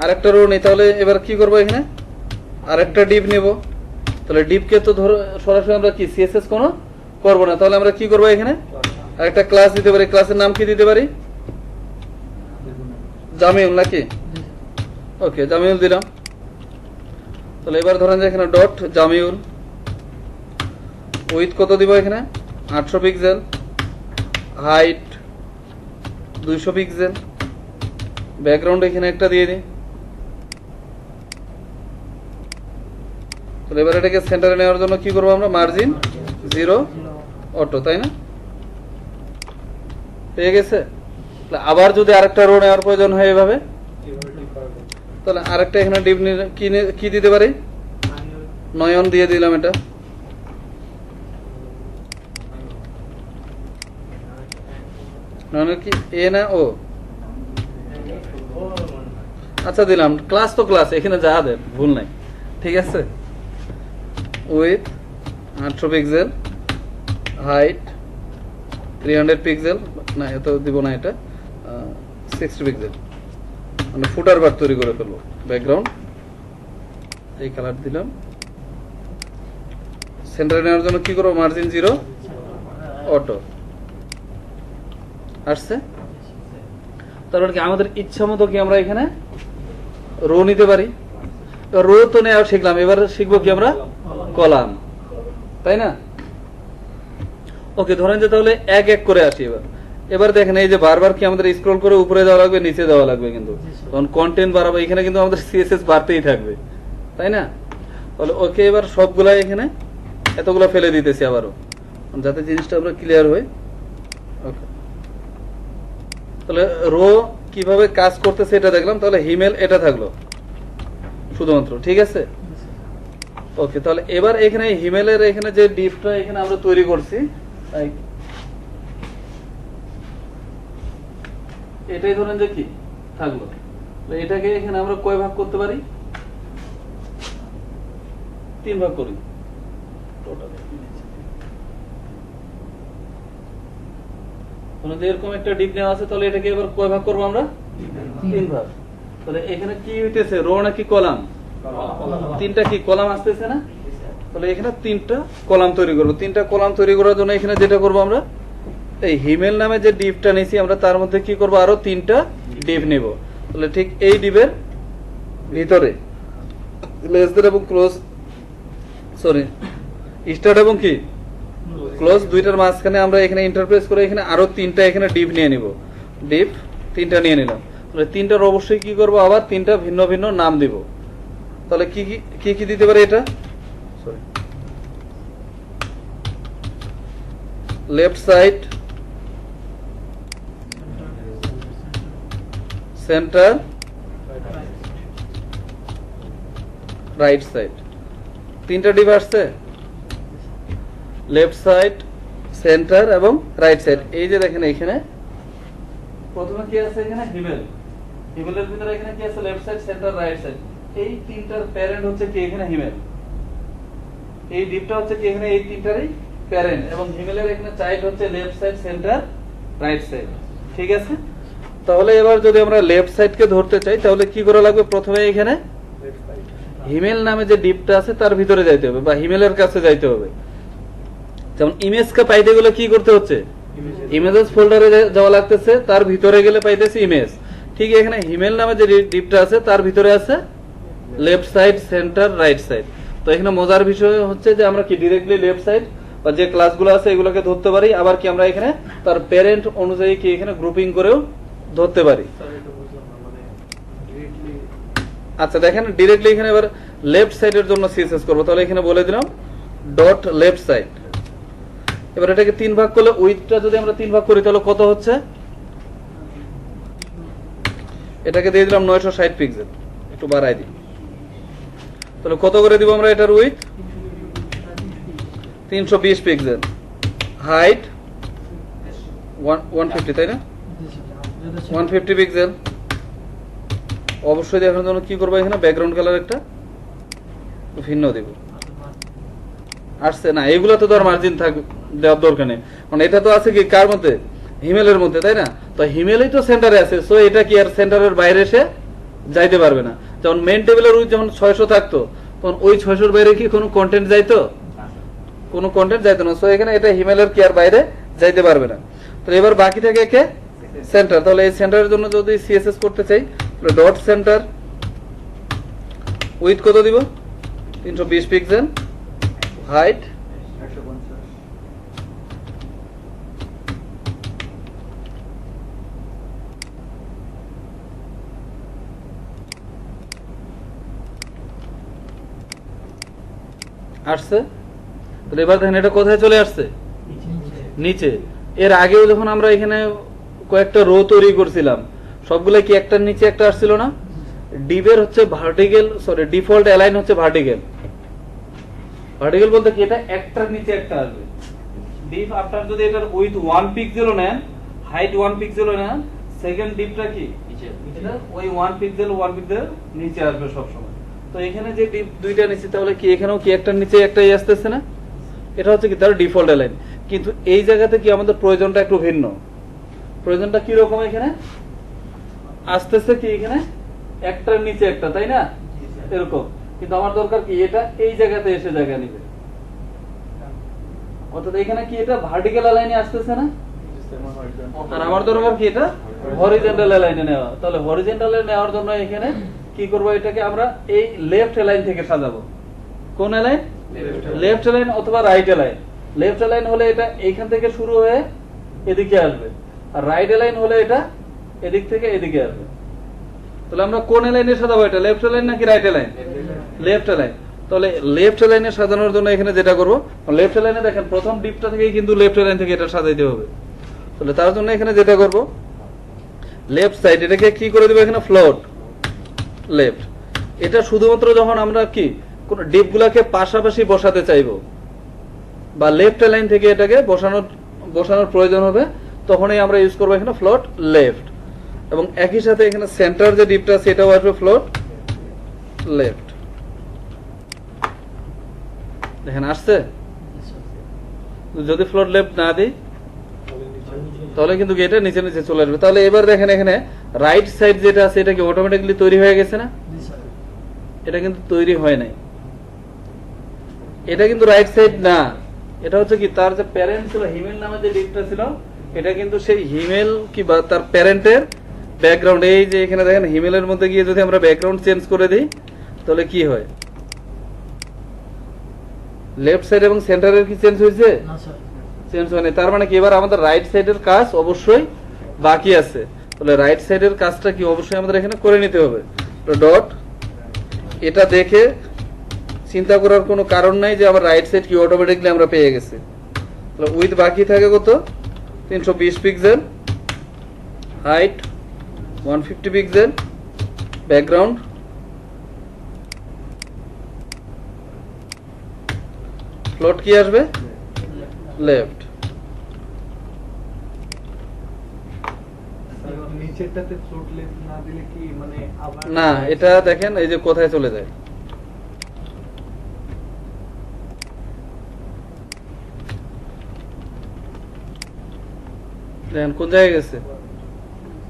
আরেকটা রো নিই, তাহলে এবার কি করবো এখানে আরেকটা ডিপ নেব। তাহলে ডিপকে তো ধরো সরাসরি আমরা কি সিএসএস কোনো করবো না, তাহলে আমরা কি করবো এখানে আরেকটা ক্লাস দিতে পারি। ক্লাসের নাম কি দিতে পারি? জামিউল নাকি? ওকে জামিউল দিলাম। তাহলে এবার ধরেন যে এখানে ডট জামিউল, উইথ কত দিব এখানে 800 পিক্সেল, হাইট 200 পিক্সেল, ব্যাকগ্রাউন্ড এখানে একটা দিয়ে দিই। তাহলে এবার এটাকে সেন্টারে নেওয়ার জন্য কি করবো আমরা মার্জিন 0 অটো, তাই না? পেয়ে গেছে। আবার যদি আরেকটা রো নেওয়ার প্রয়োজন হয় এভাবে, তাহলে আরেকটা এখানে ডিপ কি দিতে পারি? নয়ন দিয়ে দিলাম। এটা নয়নের কি এ না ও? আচ্ছা দিলাম, ক্লাস তো ক্লাস, এখানে যা দেন ভুল নাই, ঠিক আছে। উইথ 800 পিক্সেল, হাইট 300 পিক্সেল, না এত দিব না, এটা 60 পিক্সেল, মানে ফুটার বার তৈরি করে ফেলবো। ব্যাকগ্রাউন্ড এই কালার দিলাম। সেন্টারে নেওয়ার জন্য কি করবো মার্জিন 0 অটো আসছে। তারপরে কি আমাদের ইচ্ছা মতো কি আমরা এখানে রো নিতে পারি। রো তো নেওয়া শিখলাম, এবার শিখবো কি আমরা কলাম, তাই না? ওকে ধরেন যে তাহলে এক এক করে আসি। এবার দেখেন এই যে বারবার কি আমাদের স্ক্রল করে উপরে দেওয়া লাগবে নিচে দেওয়া লাগবে, কিন্তু তখন কন্টেন্ট বাড়াবো, এখানে কিন্তু আমাদের সিএসএস বাড়তেই থাকবে, তাই না? তাহলে ওকে এবার সবগুলা এখানে এতগুলা ফেলে দিতেছি আবারও, যাতে জিনিসটা আমরা ক্লিয়ার হয়। ওকে তাহলে রো কিভাবে কাজ করতেছে এটা দেখলাম। তাহলে হিমেল এটা থাকলো শুধুমাত্র, ঠিক আছে। ওকে তাহলে এবার এখানে হিমেলের এখানে যে ডিপটা এখানে আমরা তৈরি করছি, এটাই ধরেন যে কি থাকলো। এটাকে এখানে আমরা কয় ভাগ করতে পারি? 3 ভাগ করি টোটাল। কোনো যদি এরকম একটা ডিপ নেওয়া আছে তাহলে এটাকে এবার কয় ভাগ করবো আমরা? 3 ভাগ। তাহলে এখানে কি হইতেছে, রো নাকি কলাম? তিনটা কি কলাম আসতেছে না? তাহলে এখানে 3টা কলাম তৈরি করবো। 3টা কলাম তৈরি করার জন্য এখানে যেটা করবো আমরা, এই হিমেল নামে যে ডিপটা নিয়েছি আমরা তার মধ্যে কি করবো, আরো 3টা ডিপ নেব। তাহলে ঠিক এই ডিপের ভিতরে লেস দেন এবং ক্লোজ, সরি স্টার্ট এবং কি ক্লোজ দুইটার মাঝখানে আমরা এখানে ইন্টারফেস করে এখানে আরো 3টা এখানে ডিপ নিয়ে নিব। ডিপ 3টা নিয়ে নিলাম। তাহলে 3টার অবশ্যই কি করব, আবার 3টা ভিন্ন ভিন্ন নাম দিব। তাহলে কি কি কি দিতে পারে এটা, sorry left side, centre, right side. 3টা ডিপ আসছে, লেফট সাইড, সেন্টার এবং রাইট সাইড। এই যে দেখেন এখানে প্রথমে কি আছে, এখানে হিমেল, হিমেলের ভিতরে এখানে কি আছে, left side, centre, right side. এই 3টার প্যারেন্ট হচ্ছে কি এখানে হিমেল, এই ডিপটা হচ্ছে কি এখানে এই 3টারই প্যারেন্ট, এবং হিমেলের এখানে চাইল্ড হচ্ছে left side, centre, right side. ঠিক আছে, তাহলে এবার যদি আমরা লেফট সাইডকে ধরতে চাই তাহলে কি করা লাগবে, প্রথমে এখানে হিমেল নামে যে ডিপটা আছে তার ভিতরে যাইতে হবে বা হিমেলের কাছে যাইতে হবে। যেমন ইমেজকে পাইতে গেলে কি করতে হচ্ছে, ইমেজেস ফোল্ডারে যাওয়া লাগতেছে, তার ভিতরে গেলে পাইতেছি ইমেজ। ঠিক এখানে হিমেল নামে যে ডিপটা আছে তার ভিতরে আছে left side, centre, right side. তো এখানে মজার বিষয় হচ্ছে যে আমরা কি ডিরেক্টলি লেফট সাইড বা যে ক্লাসগুলো আছে এগুলোকে ধরতে পারি, আবার কি আমরা এখানে তার প্যারেন্ট অনুযায়ী কি এখানে গ্রুপিং করেও ধরতে পারি। আচ্ছা দেখেন ডিরেক্টলি এখানে এবার লেফট সাইডের জন্য সিএসএস করবো। তাহলে এখানে বলে দিলাম ডট লেফট সাইড। এবার এটাকে 3 ভাগ করলে, উইথটা যদি আমরা 3 ভাগ করি তাহলে কত হচ্ছে, এটাকে দিয়ে দিলাম 960 পিক্সেল, একটু বাড়াই দিই। তাহলে কত করে দিব আমরা এটার উইথ, 320 পিক্সেল, হাইট 150, তাই না, 150 পিক্সেল। অবশ্যই দেখানোর জন্য কি করবো, এখানে ব্যাকগ্রাউন্ড কালার একটা ভিন্ন দেব। আসছে না, এগুলো তো ধর মার্জিন দেওয়ার দরকার নেই, কারণ এটা তো আছে কি কার মধ্যে, হিমেলের মধ্যে, তাই না। তো হিমেলই তো সেন্টারে আছে, সো এটা কি আর সেন্টারের বাইরে এসে যাইতে পারবে না। যেমন মেন টেবিলের উইথ যখন 600 থাকতো তখন ওই 600-র বাইরে কি কোনো কন্টেন্ট যাইতো, কোনো কন্টেন্ট যাইতো না। সো এখানে এটা হিমেলের কি আর বাইরে যাইতে পারবে না। তো এবার বাকি থাকে কে, সেন্টার। তাহলে এই সেন্টারের জন্য যদি সিএসএস করতে চাই তাহলে ডট সেন্টার, উইথ কত দিব, 320 পিক্সেল, হাইট 150 আসছে। তো এবার দেখেন এটা কোথায় চলে আসছে, নিচে। এর আগেও যখন আমরা এখানে কয়েকটা রো তৈরি করছিলাম সবগুলো কি একটার নিচে একটা আসছিল না। ডিপের হচ্ছে ভার্টিক্যাল, সরি ডিফল্ট অ্যালাইন হচ্ছে ভার্টিক্যাল। ভার্টিক্যাল বলতে কি এটা একটার নিচে একটা আসবে। ডিপ আফটার যদি এটার উইথ 1 পিক্সেলও নেন, হাইট 1 পিক্সেলও নেন, সেকেন্ড ডিপটা কি এটা ওই 1 পিক্সেল নিচে আসবে সব সময়। তো এখানে যে ডিপ দুইটা নিচে, তাহলে কি এখানেও কি একটার নিচে একটাই আসতেছে না। এটা হচ্ছে কি তার ডিফল্ট অ্যালাইন। কিন্তু এই জায়গাতে কি আমাদের প্রয়োজনটা একটু ভিন্ন। প্রয়োজনটা কি রকম, এখানে আসতেছে কি এখানে একটার নিচে একটা, তাই না, এরকম। কিন্তু আমার দরকার কি এটা এই জায়গাতে এসে জায়গা নিবে, অর্থাৎ এখানে কি এটা ভার্টিক্যাল অ্যালাইনে আসতেছে না, আর আমার দরকার কি এটা হরিজন্টাল অ্যালাইনে নেওয়া। তাহলে হরিজন্টাল নেওয়ার জন্য এখানে কি করব, এটাকে আমরা এই লেফট অ্যালাইন থেকে সাজাবো। কোন অ্যালাইন, লেফট অ্যালাইন অথবা রাইট অ্যালাইন। লেফট অ্যালাইন হলে এটা এইখান থেকে শুরু হয়ে এদিকে আসবে, আর রাইট অ্যালাইন হলে এটা এদিক থেকে এদিকে আসবে। তাহলে আমরা কোন অ্যালাইনে সাজাবো, এটা লেফট অ্যালাইন নাকি রাইট অ্যালাইন, লেফট অ্যালাইন। তাহলে লেফট অ্যালাইনে সাজানোর জন্য এখানে যেটা করবো, লেফট অ্যালাইনে দেখেন প্রথম ডিপটা থেকে কিন্তু লেফট অ্যালাইন থেকে এটা সাজাইতে হবে। তাহলে তার জন্য এখানে যেটা করব, লেফট সাইড এটাকে কি করে দেবো, এখানে ফ্লোট লেফট। এটা শুধুমাত্র যখন আমরা কি কোন ডিপ গুলাকে পাশাপাশি বসাতে চাইবো বা লেফট অ্যালাইন থেকে এটাকে বসানোর প্রয়োজন হবে, তখনই আমরা ইউজ করবো এখানে ফ্লোট লেফট। এবং একই সাথে এখানে সেন্টার যে ডিপটা সেটাও আসবে ফ্লোট লেফট। দেখেন আসছে। যদি ফ্লোট লেফট না দিই তাহলে কিন্তু এটা নিচে নিচে চলে আসবে। তাহলে এবার দেখেন এখানে রাইট সাইড যেটা আছে এটা কি অটোমেটিক্যালি তৈরি হয়ে গেছে না? জি স্যার। এটা কিন্তু তৈরি হয় নাই, এটা কিন্তু রাইট সাইড না, এটা হচ্ছে কি তার যে প্যারেন্ট ছিল হিমেল নামে যে ডিপটা ছিল, এটা কিন্তু সেই হিমেল কি বা তার প্যারেন্টের ব্যাকগ্রাউন্ড। এই যে এখানে দেখেন হিমেলের মধ্যে গিয়ে যদি আমরা ব্যাকগ্রাউন্ড চেঞ্জ করে দিই তাহলে কি হয়, লেফট সাইড এবং সেন্টারের কি চেঞ্জ হয়েছে? না স্যার। চেঞ্জ হয়নি। তার মানে কি এবার আমাদের রাইট সাইডের কাজ অবশ্যই বাকি আছে। তাহলে রাইট সাইডের কাজটা কি অবশ্যই আমাদের এখানে করে নিতে হবে। ডট, এটা দেখে চিন্তা করার কোনো কারণ নাই যে আবার রাইট সাইড কি অটোমেটিকলি আমরা পেয়ে গেছি। তাহলে উইথ বাকি থাকে কত? 320 pixel, height 150 pixel, background float কি আসবে? লেফট। নিচেরটাতে ফ্লোট লেফট না দিলে কি মানে আবার না, এটা দেখেন এই যে কোথায় চলে যায়, দেখেন কোন জায়গায় গেছে,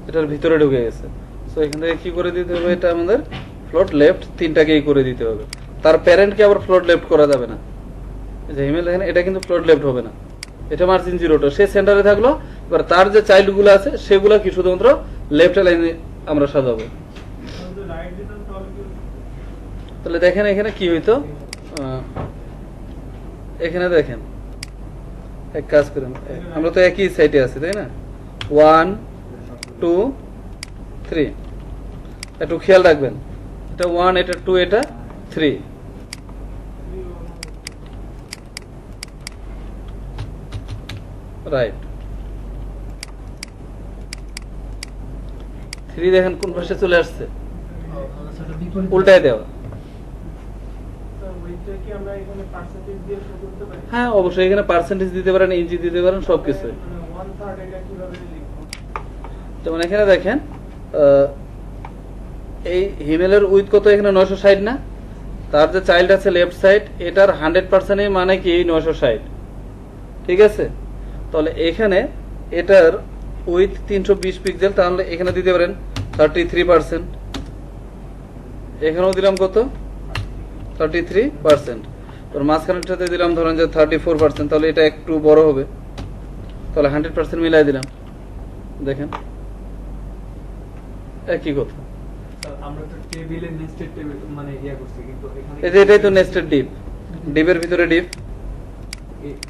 এটার ভিতরে ঢুকে গেছে। সো এখান থেকে কি করে দিতে হবে, এটা আমাদের ফ্লোট লেফট তিনটাকেই করে দিতে হবে। তার প্যারেন্টকে আবার ফ্লোট লেফট করা যাবে না। এই যে ইমেল দেখেন এটা কিন্তু ফ্লোট লেফট হবে না, এটা মার্জিন জিরোটা সে সেন্টারে থাকলো। এবার তার যে চাইল্ড গুলো আছে সেগুলা কি শুধুমাত্র লেফট লাইনে আমরা সাজাবো। তাহলে দেখেন এখানে কি হইতো, এখানে দেখেন এক কাজ করেন, আমরা তো একই সাইটে আছি তাই না, 1 2 3, একটু খেয়াল রাখবেন, এটা 1, এটা 2, এটা 3। রাইট, 3 দেখেন কোন পাশে চলে আসছে, উল্টায় দেওয়া। হ্যাঁ অবশ্যই এখানে পার্সেন্টেজ দিতে পারেন, ইঞ্চি দিতে পারেন, সবকিছু। যেমন এখানে দেখেন এই হিমেলের উইথ কত, এখানে 960 না, তার যে চাইল্ড আছে লেফট সাইড এটার 100% মানে কি 960, ঠিক আছে। তাহলে এখানে এটার উইথ 320 পিক্সেল, তাহলে এখানে দিতে পারেন 33%, এখানেও দিলাম কত 33%, তোর মাঝখানেরটাতে দিলাম ধরেন যে 34%, তাহলে এটা একটু বড় হবে, তাহলে 100% মিলাই দিলাম। দেখেন একই কথা, আমরা তো টেবিলে নেস্টেড টেবিল মানে ইয়া করছি, কিন্তু এখানে এই যে এটাই তো নেস্টেড ডিপ, ডিপের ভিতরে ডিপ।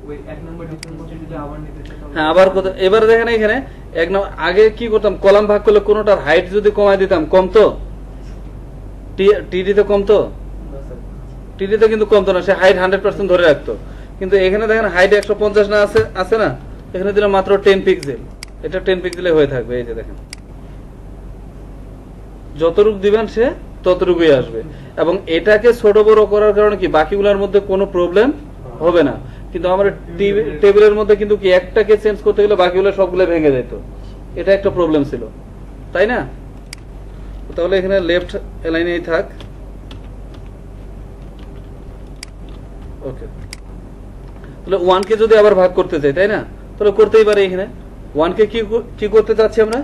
ওই এক নাম্বার ডিফারেন্স যদি আবার নিতে চাই তাহলে হ্যাঁ আবার কত, এবার দেখেন এখানে এক আগে কি করতাম, কলাম ভাগ করলে কোনোটার হাইট যদি কমায় দিতাম কমতো, টিডিতে কমতো, টিডিতে কিন্তু কমতো না, সে হাইট 100% ধরে রাখতো। কিন্তু এখানে দেখেন হাইট 150 না আছে না, এখানে দিলাম মাত্র 10 পিক্সেল, এটা 10 পিক্সেলে হয়ে থাকবে। এই যে দেখেন যতটুকু দিবেন সে ততটুকুই আসবে, এবং এটাকে ছোট বড় করার কারণে কি বাকিগুলোর মধ্যে কোনো প্রবলেম হবে না। কিন্তু আমার টেবিলের মধ্যে কিন্তু কি একটাকে চেঞ্জ করতে গেলে বাকিগুলো সবগুলো ভেঙে যেত, এটা একটা প্রবলেম ছিল, তাই না। তাহলে এখানে লেফট লাইনেই থাক, ওকে। তাহলে 1 কে যদি আবার ভাগ করতে চাই, তাই না, তাহলে করতেই পারি। এখানে 1 কে কি করতে চাচ্ছি আমরা,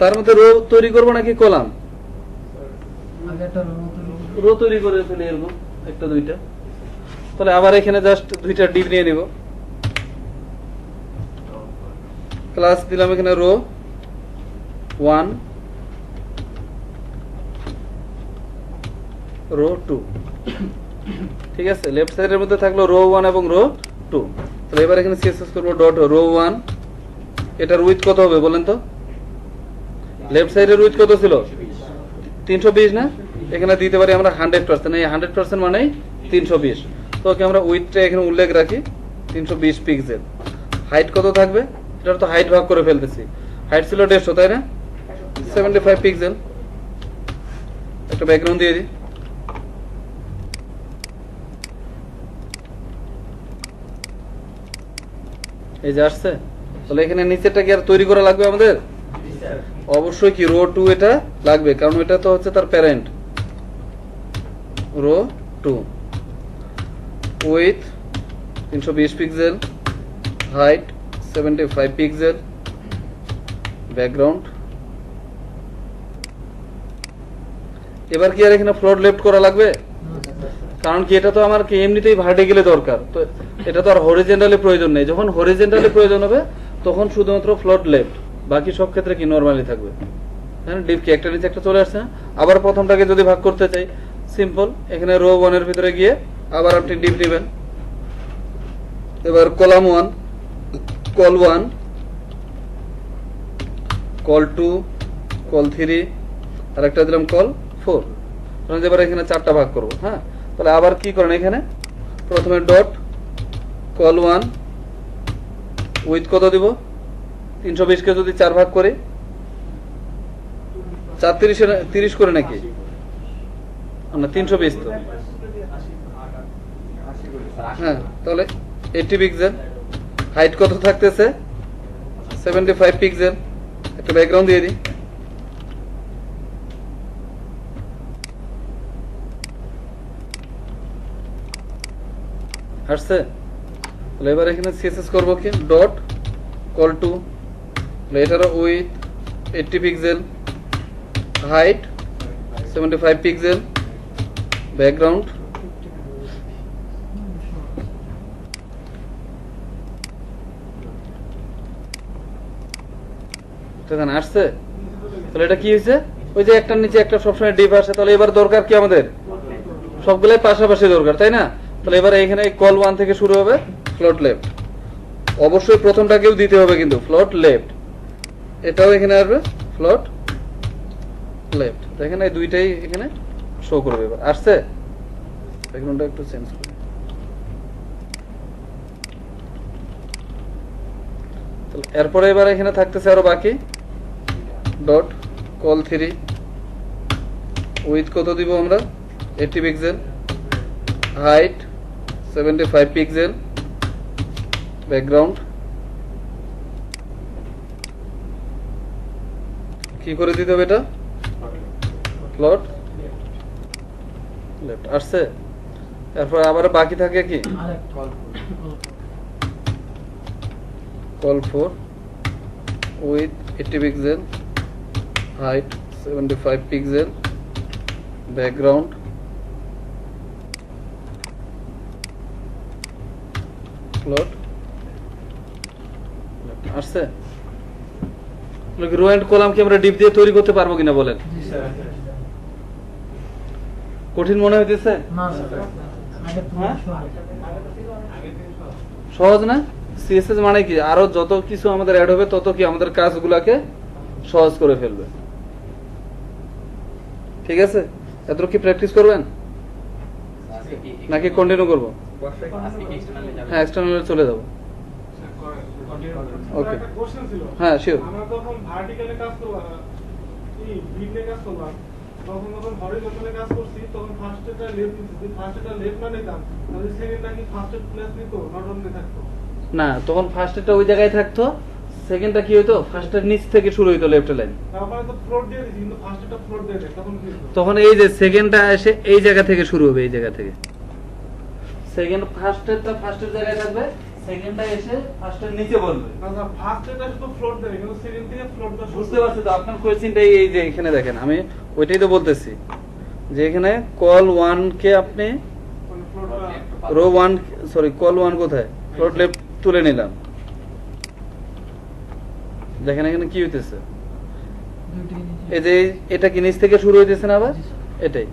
তার মধ্যে রো তৈরি করবো নাকি কলাম, রো তৈরি করে ফেলি, এরকম একটা দুইটা। তাহলে আবার এখানে জাস্ট দুইটা ডিপ নিয়ে নিব, ক্লাস দিলাম এখানে রো 1 রো 2, ঠিক আছে। লেফট সাইডের মধ্যে থাকলো রো 1 এবং রো 2। তাহলে এবার এখানে সিএসএস করবো ডট রো 1, এটার উইথ কত হবে বলেন তো, লেফট সাইডের উইথ কত ছিল 320 না, এখানে দিতে পারি আমরা 100%, এই 100% মানে 320। তো ওকে আমরা উইথটা এখানে উল্লেখ রাখি 320 পিক্সেল। হাইট কত থাকবে, এটার তো হাইট ভাগ করে ফেলতেছি, হাইট ছিল 150 তাই না, 75 পিক্সেল। একটা ব্যাকগ্রাউন্ড দিয়ে দিই, এই যে আসছে। তাহলে এখানে নিচেরটা কি আর তৈরি করা লাগবে আমাদের, অবশ্যই কি রো 2 এটা লাগবে, কারণ এটা তো হচ্ছে তার parent. Row 2 width 320 pixel, height 75 pixel, background. এবার কি আর এখানে ফ্লোট লেফট করা লাগবে? কারণ কি এটা তো আমার কি এমনিতেই ভার্টিক্যালি দরকার, তো এটা তো আর হরিজেন্টালি প্রয়োজন নেই। যখন হরিজেন্টালি প্রয়োজন হবে তখন শুধুমাত্র ফ্লোট লেফট, বাকি সব ক্ষেত্রে কি নরমালি থাকবে। হ্যাঁ, ডিপ কি একটা নিচে একটা চলে আসছে না? আবার প্রথমটাকে যদি ভাগ করতে চাই, সিম্পল, এখানে রো 1 এর ভিতরে গিয়ে আবার আপনি ডিপ নেবেন। এবার কলাম 1, কল 1, কল 2, কল 3, আর একটা দিলাম কল 4। এবার এখানে 4টা ভাগ করব। হ্যাঁ, তাহলে আবার কি করেন, এখানে প্রথমে ডট কল 1 উইথ কত দিব, 320 কে যদি 4 ভাগ করি 4 30 করে নাকি না 320 তো। হ্যাঁ, তাহলে 80 পিক্সেল, হাইট কত থাকতেছে 75 পিক্সেল। একটা ব্যাকগ্রাউন্ড দিয়ে দিই। আসছে? তাহলে এবার এখানে সিএসএস করব কি, ডট কল 2, এটারও with 80 pixel, height 75 pixel, background. আসছে? তাহলে এটা কি হয়েছে, ওই যে একটার নিচে একটা সবসময় ডিপ আসে। তাহলে এবার দরকার কি আমাদের, সবগুলাই পাশাপাশি দরকার, তাই না? তাহলে এবার এখানে কল 1 থেকে শুরু হবে ফ্লোট লেফট। অবশ্যই প্রথমটাকেও দিতে হবে কিন্তু ফ্লোট লেফট, এটাও এখানে আসবে ফ্লোট লেফট। দেখেন এই দুইটাই এখানে শো করবে। এবার আসছে? ব্যাকগ্রাউন্ডটা একটু চেঞ্জ করি। এরপরে এবার এখানে থাকতেছে আরো বাকি, ডট কল 3 উইথ কত দিব আমরা, 80 পিক্সেল, হাইট 75 পিক্সেল, ব্যাকগ্রাউন্ড। কি করে দিতে হবে এটা, ফ্লোট লেফট। আসছে? এরপর আবার বাকি থাকে কি, call 4 with 80 pixel, height 75 pixel, background. Float আসছে? রো এন্ড কলাম কি আমরা ডিপ দিয়ে তৈরি করতে পারবো কিনা বলেন? কঠিন মনে হইতেছে? সহজ না? সিএসএস মানে কি, আরো যত কিছু আমাদের অ্যাড হবে তত কি আমাদের কাজগুলাকে সহজ করে ফেলবে। ঠিক আছে, এত কি প্র্যাকটিস করবেন নাকি কন্টিনিউ করবো? হ্যাঁ, এক্সটার্নালে চলে যাবো। ওকে, হ্যাঁ শিওর। আমরা যখন ভার্টিক্যালে কাজ করলাম, এই ভিডে কাজ করলাম, তখন যখন হরিজন্টালে কাজ করছি তখন ফার্স্ট এটা লেফট নিতে, ফার্স্ট এটা লেফট না নিতাম তাহলে সেকেন্ডটা কি ফার্স্ট এর প্লেস নিত, নট অনলি থাকতো না, তখন ফার্স্ট এটা ওই জায়গায় থাকতো, সেকেন্ডটা কি হইতো ফার্স্টের নিচ থেকে শুরু হইতো লেফট লাইন। তারপরে তো ফ্লোট দিয়ে দিছি, কিন্তু ফার্স্ট এটা ফ্লোট দিয়ে দেয়, তখন কি হতো? তখন এই যে সেকেন্ডটা এসে এই জায়গা থেকে শুরু হবে, এই জায়গা থেকে সেকেন্ড ফার্স্টেরটা ফার্স্টের জায়গায় থাকবে, সেকেন্ডটা এসে ফার্স্টের নিচে বলবে। আচ্ছা, ফার্স্ট এটা শুধু ফ্লোট দেয় কিন্তু সেকেন্ড থেকে ফ্লোটটা বুঝতে পারছি তো আপনার কোয়েশ্চেনটা এই যে এখানে দেখেন, আমি ওইটাই তো বলতেছি যে এখানে কল 1 কে আপনি রো 1 সরি কল 1 কোথায় ফ্লোট লেফট তুলে নিলাম। দেখেন এখানে কি হইতেছে, এই যে এটা কি নিচ থেকে শুরু হইতেছে না, আবার এটাই।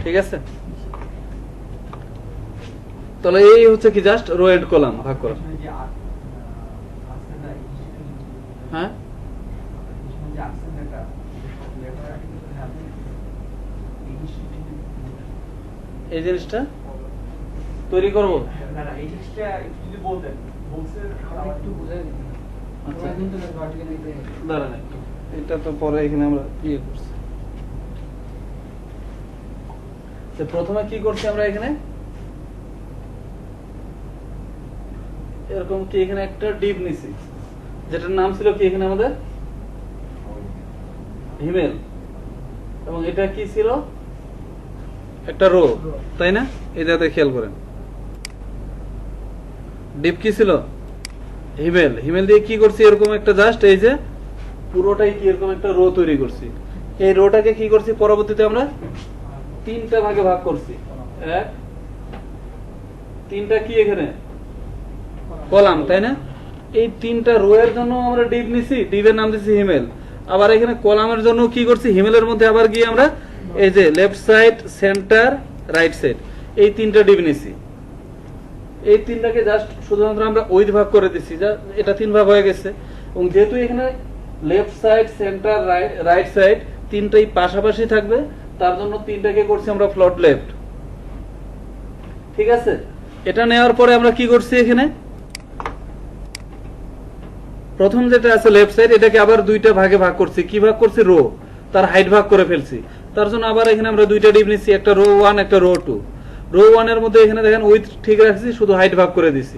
ঠিক আছে, তাহলে এই হচ্ছে কি জাস্ট রো এন্ড কলাম ভাগ করা। হ্যাঁ, এই জিনিসটা তৈরি করবো। দাঁড়ান একটু, এটা তো পরে এখানে আমরা ইয়ে করছি। প্রথমে কি করছি আমরা এখানে, এরকম কি এখানে একটা ডিপ নিছি, যেটার নাম ছিল কি এখানে আমাদের হিমেল, এবং এটা কি ছিল একটা রো, তাই না? এই জায়গাতে খেয়াল করেন ডিপ কি ছিল? হিমেল। হিমেল দিয়ে কি করছি এরকম একটা জাস্ট এই যে পুরোটাই কি এরকম একটা রো তৈরি করছি। এই রোটাকে কি করছি পরবর্তীতে আমরা তিনটা ভাগে ভাগ করছি। এক, তিনটা কি এখানে কলাম, তাই না? এই তিনটা রো এর জন্য আমরা ডিপ নিছি, ডিপের নাম দিছি হিমেল। আবার এখানে কলামের জন্য কি করছি, হিমেলের মধ্যে আবার গিয়ে আমরা এই যে left side, centre, right side, এই তিনটা ডিপ নিছি। এই তিনটাকে জাস্ট শুধুমাত্র আমরা উইথ ভাগ করে দিচ্ছি, যা এটা তিন ভাগ হয়ে গেছে। এবং যেহেতু এখানে left side, centre, right side তিনটাই পাশাপাশি থাকবে, তার জন্য তিনটাকে করছি আমরা ফ্লোট লেফট। ঠিক আছে, এটা নেওয়ার পরে আমরা কি করছি, এখানে প্রথম যেটা আছে লেফট সাইড, এটাকে আবার দুইটা ভাগে ভাগ করছি। কি ভাগ করছি? রো, তার হাইট ভাগ করে ফেলছি। তার জন্য আবার এখানে আমরা দুইটা ডিপ নিচ্ছি, একটা রো 1, একটা রো 2। রো 1 এর মধ্যে এখানে দেখেন উইথ ঠিক রাখছি, শুধু হাইট ভাগ করে দিছি।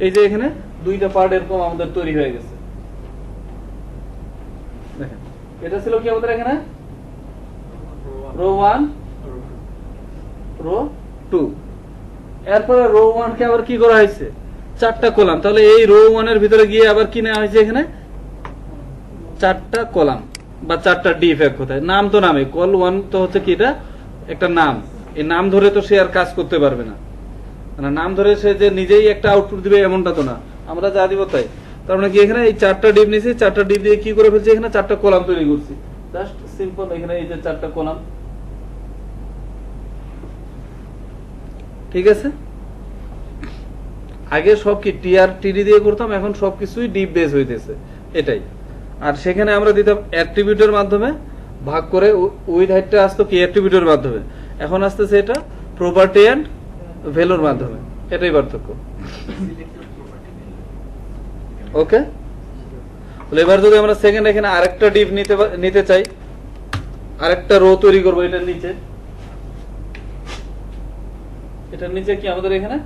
এই যে এখানে দুইটা পার্ট এরকম আমাদের তৈরি হয়ে গেছে। দেখেন এটা ছিল কি আমাদের এখানে রো 1, রো 2। এরপরে রো 1 কে আবার কি করা হয়েছে, চারটা কলাম। তাহলে এই রো 1 এর ভিতরে গিয়ে আবার কি নেওয়া হয়েছে, এখানে চারটা কলাম বা চারটা ডিপ। এক কথায় নাম তো নামে, কল 1 তো হচ্ছে কি, এটা একটা নাম। এই নাম ধরে তো সে আর কাজ করতে পারবে না, মানে নাম ধরে সে যে নিজেই একটা আউটপুট দিবে এমনটা তো না, আমরা যা দিব তাই। তার মানে কি এখানে এই চারটা ডিপ নিয়েছি, চারটা ডিপ দিয়ে কি করে ফেলছি, এখানে চারটা কলাম তৈরি করছি। জাস্ট সিম্পল, এখানে এই যে চারটা কলাম। ঠিক আছে, আগে সব কি টিআর টিডি দিয়ে করতাম, এখন সবকিছুই ডিপ বেস হইতেছে, এটাই। আর সেখানে আমরা দিতাম অ্যাট্রিবিউটের মাধ্যমে ভাগ করে, উইথ হাইটটা আসতো কি অ্যাট্রিবিউটের মাধ্যমে, এখন আসতেছে এটা প্রপার্টি এন্ড ভ্যালুর মাধ্যমে। এটাই পার্থক্য। ওকে, এবার যদি আমরা সেকেন্ড এখানে আরেকটা ডিপ নিতে চাই, আরেকটা রো তৈরি করবো এটার নিচে। এটার নিচে কি আমাদের এখানে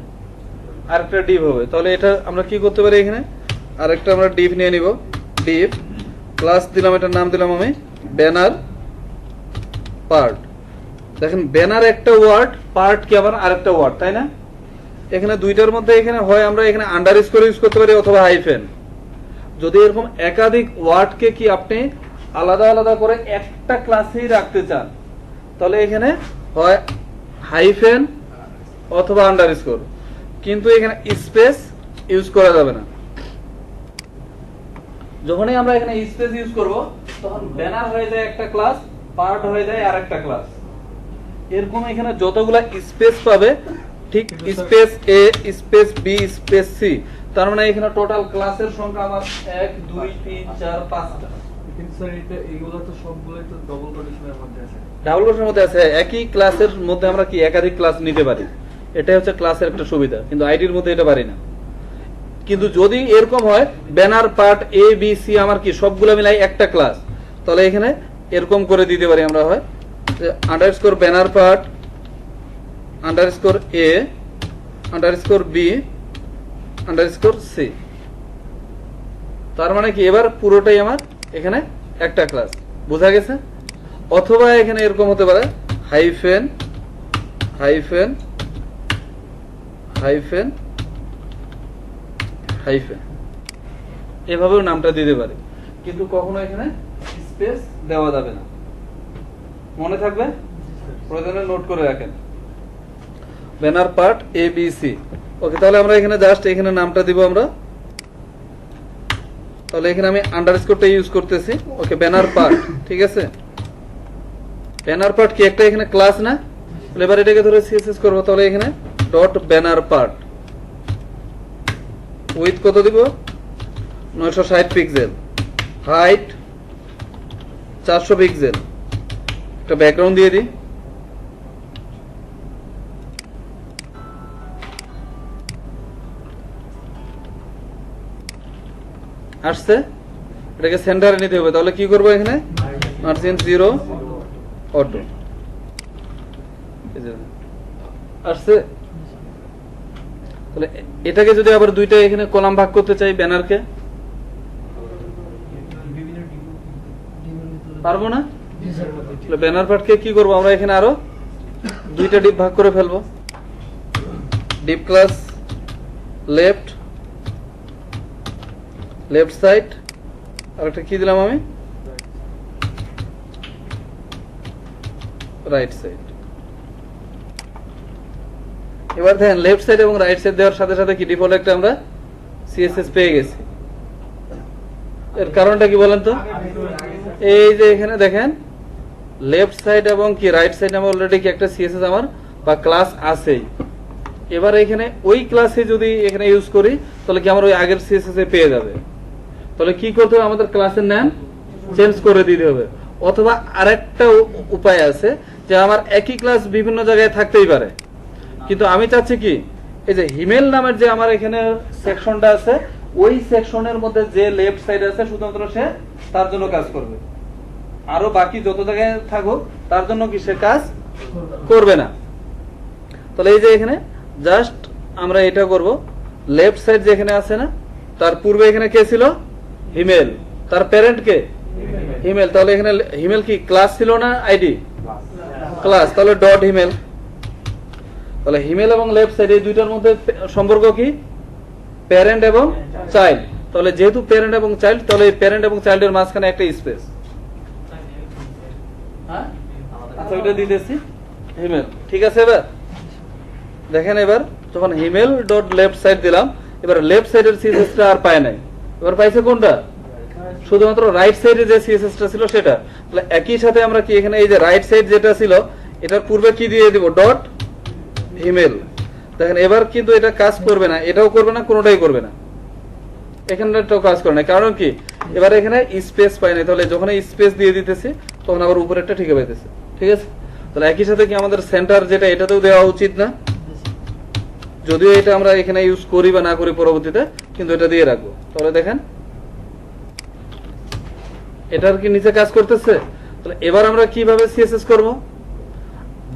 আরেকটা ডিপ হবে। তাহলে এটা আমরা কি করতে পারি, এখানে আরেকটা আমরা ডিপ নিয়ে নিব। ডিপ প্লাস দিলাম, এটার নাম দিলাম আমি ব্যানার পার্ট। দেখেন ব্যানার একটা ওয়ার্ড, পার্ট কি আবার আরেকটা ওয়ার্ড, তাই না? এখানে দুইটার মধ্যে এখানে হয় আমরা এখানে আন্ডারস্কোর ইউজ করতে পারি অথবা হাইফেন। যদি এরকম একাধিক ওয়ার্ডকে কি আপনি আলাদা আলাদা করে একটা ক্লাসেই রাখতে চান, তাহলে এখানে হয় হাইফেন অথবা আন্ডারস্কোর, কিন্তু এখানে স্পেস ইউজ করা যাবে না। যখনই আমরা এখানে স্পেস ইউজ করব, তখন ব্যানার হয়ে যায় একটা ক্লাস, পার্ট হয়ে যায় আরেকটা ক্লাস। এরকম এখানে যতগুলা স্পেস পাবে, ঠিক স্পেস এ, স্পেস বি, স্পেস সি, তার মানে এখানে টোটাল ক্লাসের সংখ্যা আমার 1 2 3 4 5টা। কিন্তু স্যার এটা এইগুলো তো সবগুলোই তো ডবল কোটেশনের মধ্যে আছে। ডাবল কোটেশনের মধ্যে আছে। একই ক্লাসের মধ্যে আমরা কি একাধিক ক্লাস নিতে পারি, এটাই হচ্ছে ক্লাসের একটা সুবিধা, কিন্তু আইডির মধ্যে এটা পারি না। কিন্তু যদি এরকম হয় banner part A B c আমার কি সবগুলো মিলাই একটা ক্লাস, তাহলে এখানে এরকম করে দিতে পারি আমরা, হয় underscore banner part underscore a underscore b underscore c. তার মানে কি এবার পুরোটাই আমার এখানে একটা ক্লাস, বোঝা গেছে? অথবা এখানে এরকম হতে পারে হাইফেন হাইফেন হাইফেন হাইফেন, এভাবেও নামটা দিতে পারে, কিন্তু কখনো এখানে স্পেস দেওয়া যাবে না। মনে থাকবে, প্রয়োজনে নোট করে রাখেন। Banner part A B C. Okay, তাহলে আমরা এখানে জাস্ট এখানে নামটা দিব আমরা। তাহলে এখানে আমি আন্ডারস্কোরটা ইউজ করতেছি। ওকে, ব্যানার পার্ট, ঠিক আছে। ব্যানার পার্ট কি একটা এখানে ক্লাস না? এবার এটাকে ধরে সিএসএস করব। তাহলে এখানে ডট ব্যানার পার্ট উইথ কত দিব, 960 পিক্সেল, হাইট 400 পিক্সেল, একটা ব্যাকগ্রাউন্ড দিয়ে দিই। আসছে, এটাকে সেন্টারে নিতে হবে। তাহলে কি করবো, এখানে মার্জিন 0 অটো আসছে। তাহলে এটাকে যদি আবার দুইটা এখানে কলাম ভাগ করতে চাই, ব্যানারকে পারবো না। ব্যানার পার্টকে কি করবো আমরা, এখানে আরো দুইটা ডিপ ভাগ করে ফেলবো। Div class left left side, আর একটা কি দিলাম আমি, রাইট সাইড। এবার দেখেন লেফট সাইড এবং রাইট সাইড দেওয়ার সাথে সাথে কি ডিফল্ট একটা আমরা সিএসএস পেয়ে গেছি। এর কারণটা কি বলেন তো? এই যে এখানে দেখেন লেফট সাইড এবং কি রাইট সাইড আমার অলরেডি কি একটা সিএসএস আমার বা ক্লাস আছেই। এবার এখানে ওই ক্লাসে যদি এখানে ইউজ করি তাহলে কি আমার ওই আগের সিএসএস এ পেয়ে যাবে। তাহলে কি করতে হবে, আমাদের ক্লাসের নাম চেঞ্জ করে দিতে হবে। অথবা আরেকটা উপায় আছে যে আমার একই ক্লাস বিভিন্ন জায়গায় থাকতেই পারে, কিন্তু আমি চাচ্ছি কি এই যে হিমেল নামের যে আমার এখানে সেকশনটা আছে ওই সেকশনের মধ্যে যে লেফট সাইড আছে শুধুমাত্র সে তার জন্য কাজ করবে, আরো বাকি যত জায়গায় থাকুক তার জন্য কি সে কাজ করবে না। তাহলে এই যে এখানে জাস্ট আমরা এটা করব, লেফট সাইড যেখানে আছে না তার পূর্বে এখানে কে ছিল, হিমেল, তার প্যারেন্ট কে হিমেল। তাহলে এখানে হিমেল কি ক্লাস ছিল না আইডি, ক্লাস, তাহলে ডট হিমেল। তাহলে হিমেল এবং লেফট সাইড এই দুইটার মধ্যে সম্পর্ক কি, প্যারেন্ট এবং চাইল্ড। তাহলে যেহেতু প্যারেন্ট এবং চাইল্ড, তাহলে এই প্যারেন্ট এবং চাইল্ডের মাঝখানে একটা স্পেস, আচ্ছা ওইটা দিতেছি হিমেল, ঠিক আছে। এবার দেখেন এবার যখন হিমেল ডট লেফট সাইড দিলাম, এবার লেফট সাইডের সিএসএসটা আর পায় নাই, এবার পাইছে কোনটা, শুধুমাত্র রাইট সাইডে যে সিএসএসটা ছিল সেটা। তাহলে একই সাথে আমরা কি এখানে এই যে রাইট সাইড যেটা ছিল এটার পূর্বে কি দিয়ে দিব, ডট হিমেল। দেখেন এবার কিন্তু এটা কাজ করবে না, এটাও করবে না, কোনোটাই করবে না, এখানটাও কাজ করে না। কারণ কি এবার এখানে স্পেস পাই না, তাহলে যখন স্পেস দিয়ে দিতেছি তখন আবার উপরেরটা ঠিক পাইতেছে, ঠিক আছে। তাহলে একই সাথে কি আমাদের সেন্টার যেটা এটাতেও দেওয়া উচিত না, যদিও এটা আমরা এখানে ইউজ করি বা না করি পরবর্তীতে, কিন্তু এটা দিয়ে রাখবো। তাহলে দেখেন এটার কি নিচে কাজ করতেছে। তাহলে এবার আমরা কিভাবে সিএসএস করব,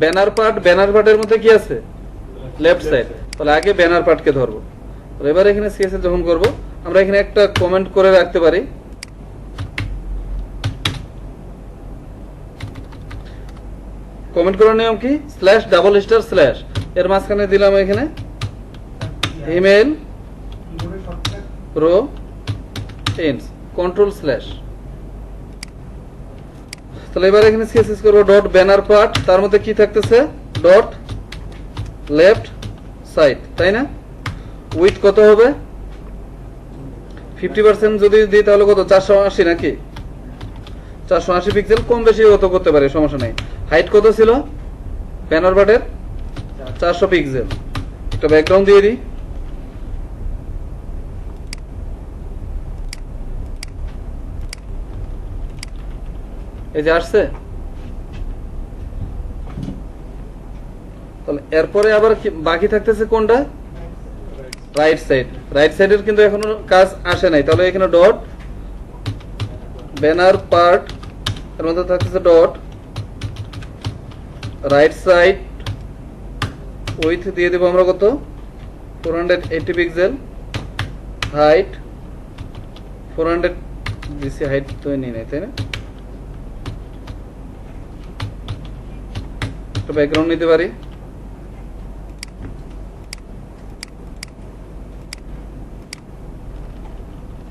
ব্যানার পার্ট, ব্যানার পার্টের মধ্যে কি আছে, লেফট সাইড। তাহলে আগে ব্যানার পার্টকে ধরবো। তাহলে এবার এখানে সিএসএস যখন করব আমরা এখানে একটা কমেন্ট করে রাখতে পারি, কমেন্ট করার নিয়ম কি, স্ল্যাশ ডাবল স্টার স্ল্যাশ, এর মাঝখানে দিলাম এখানে email row ends, control slash. তাহলে এবার এখানে সিএসএস করব ডট ব্যানার পার্ট, তার মধ্যে কি থাকতেছে, ডট লেফট সাইড, তাই না। উইথ কত হবে, 50% যদি দিই তাহলে কত, 480 নাকি, 480 পিক্সেল, কম বেশি কত করতে পারে, সমস্যা নাই। হাইট কত ছিল ব্যানার পার্টের, 400 পিক্সেল। একটা ব্যাকগ্রাউন্ড দিয়ে দিই, এই যে আসছে। তাহলে এরপরে আবার বাকি থাকতেছে কোনটা, রাইট সাইড। রাইট সাইডের কিন্তু এখনো কাজ আসে নাই, তাহলে এখানে ডট ব্যানার পার্ট, এর মধ্যে থাকতেছে ডট রাইট সাইড, উইথ দিয়ে দেবো আমরা কত, 480 পিক্সেল, হাইট 400 দিছি, হাইট তো নিয়ে নেই, তাই না। একটা ব্যাকগ্রাউন্ড নিতে পারি,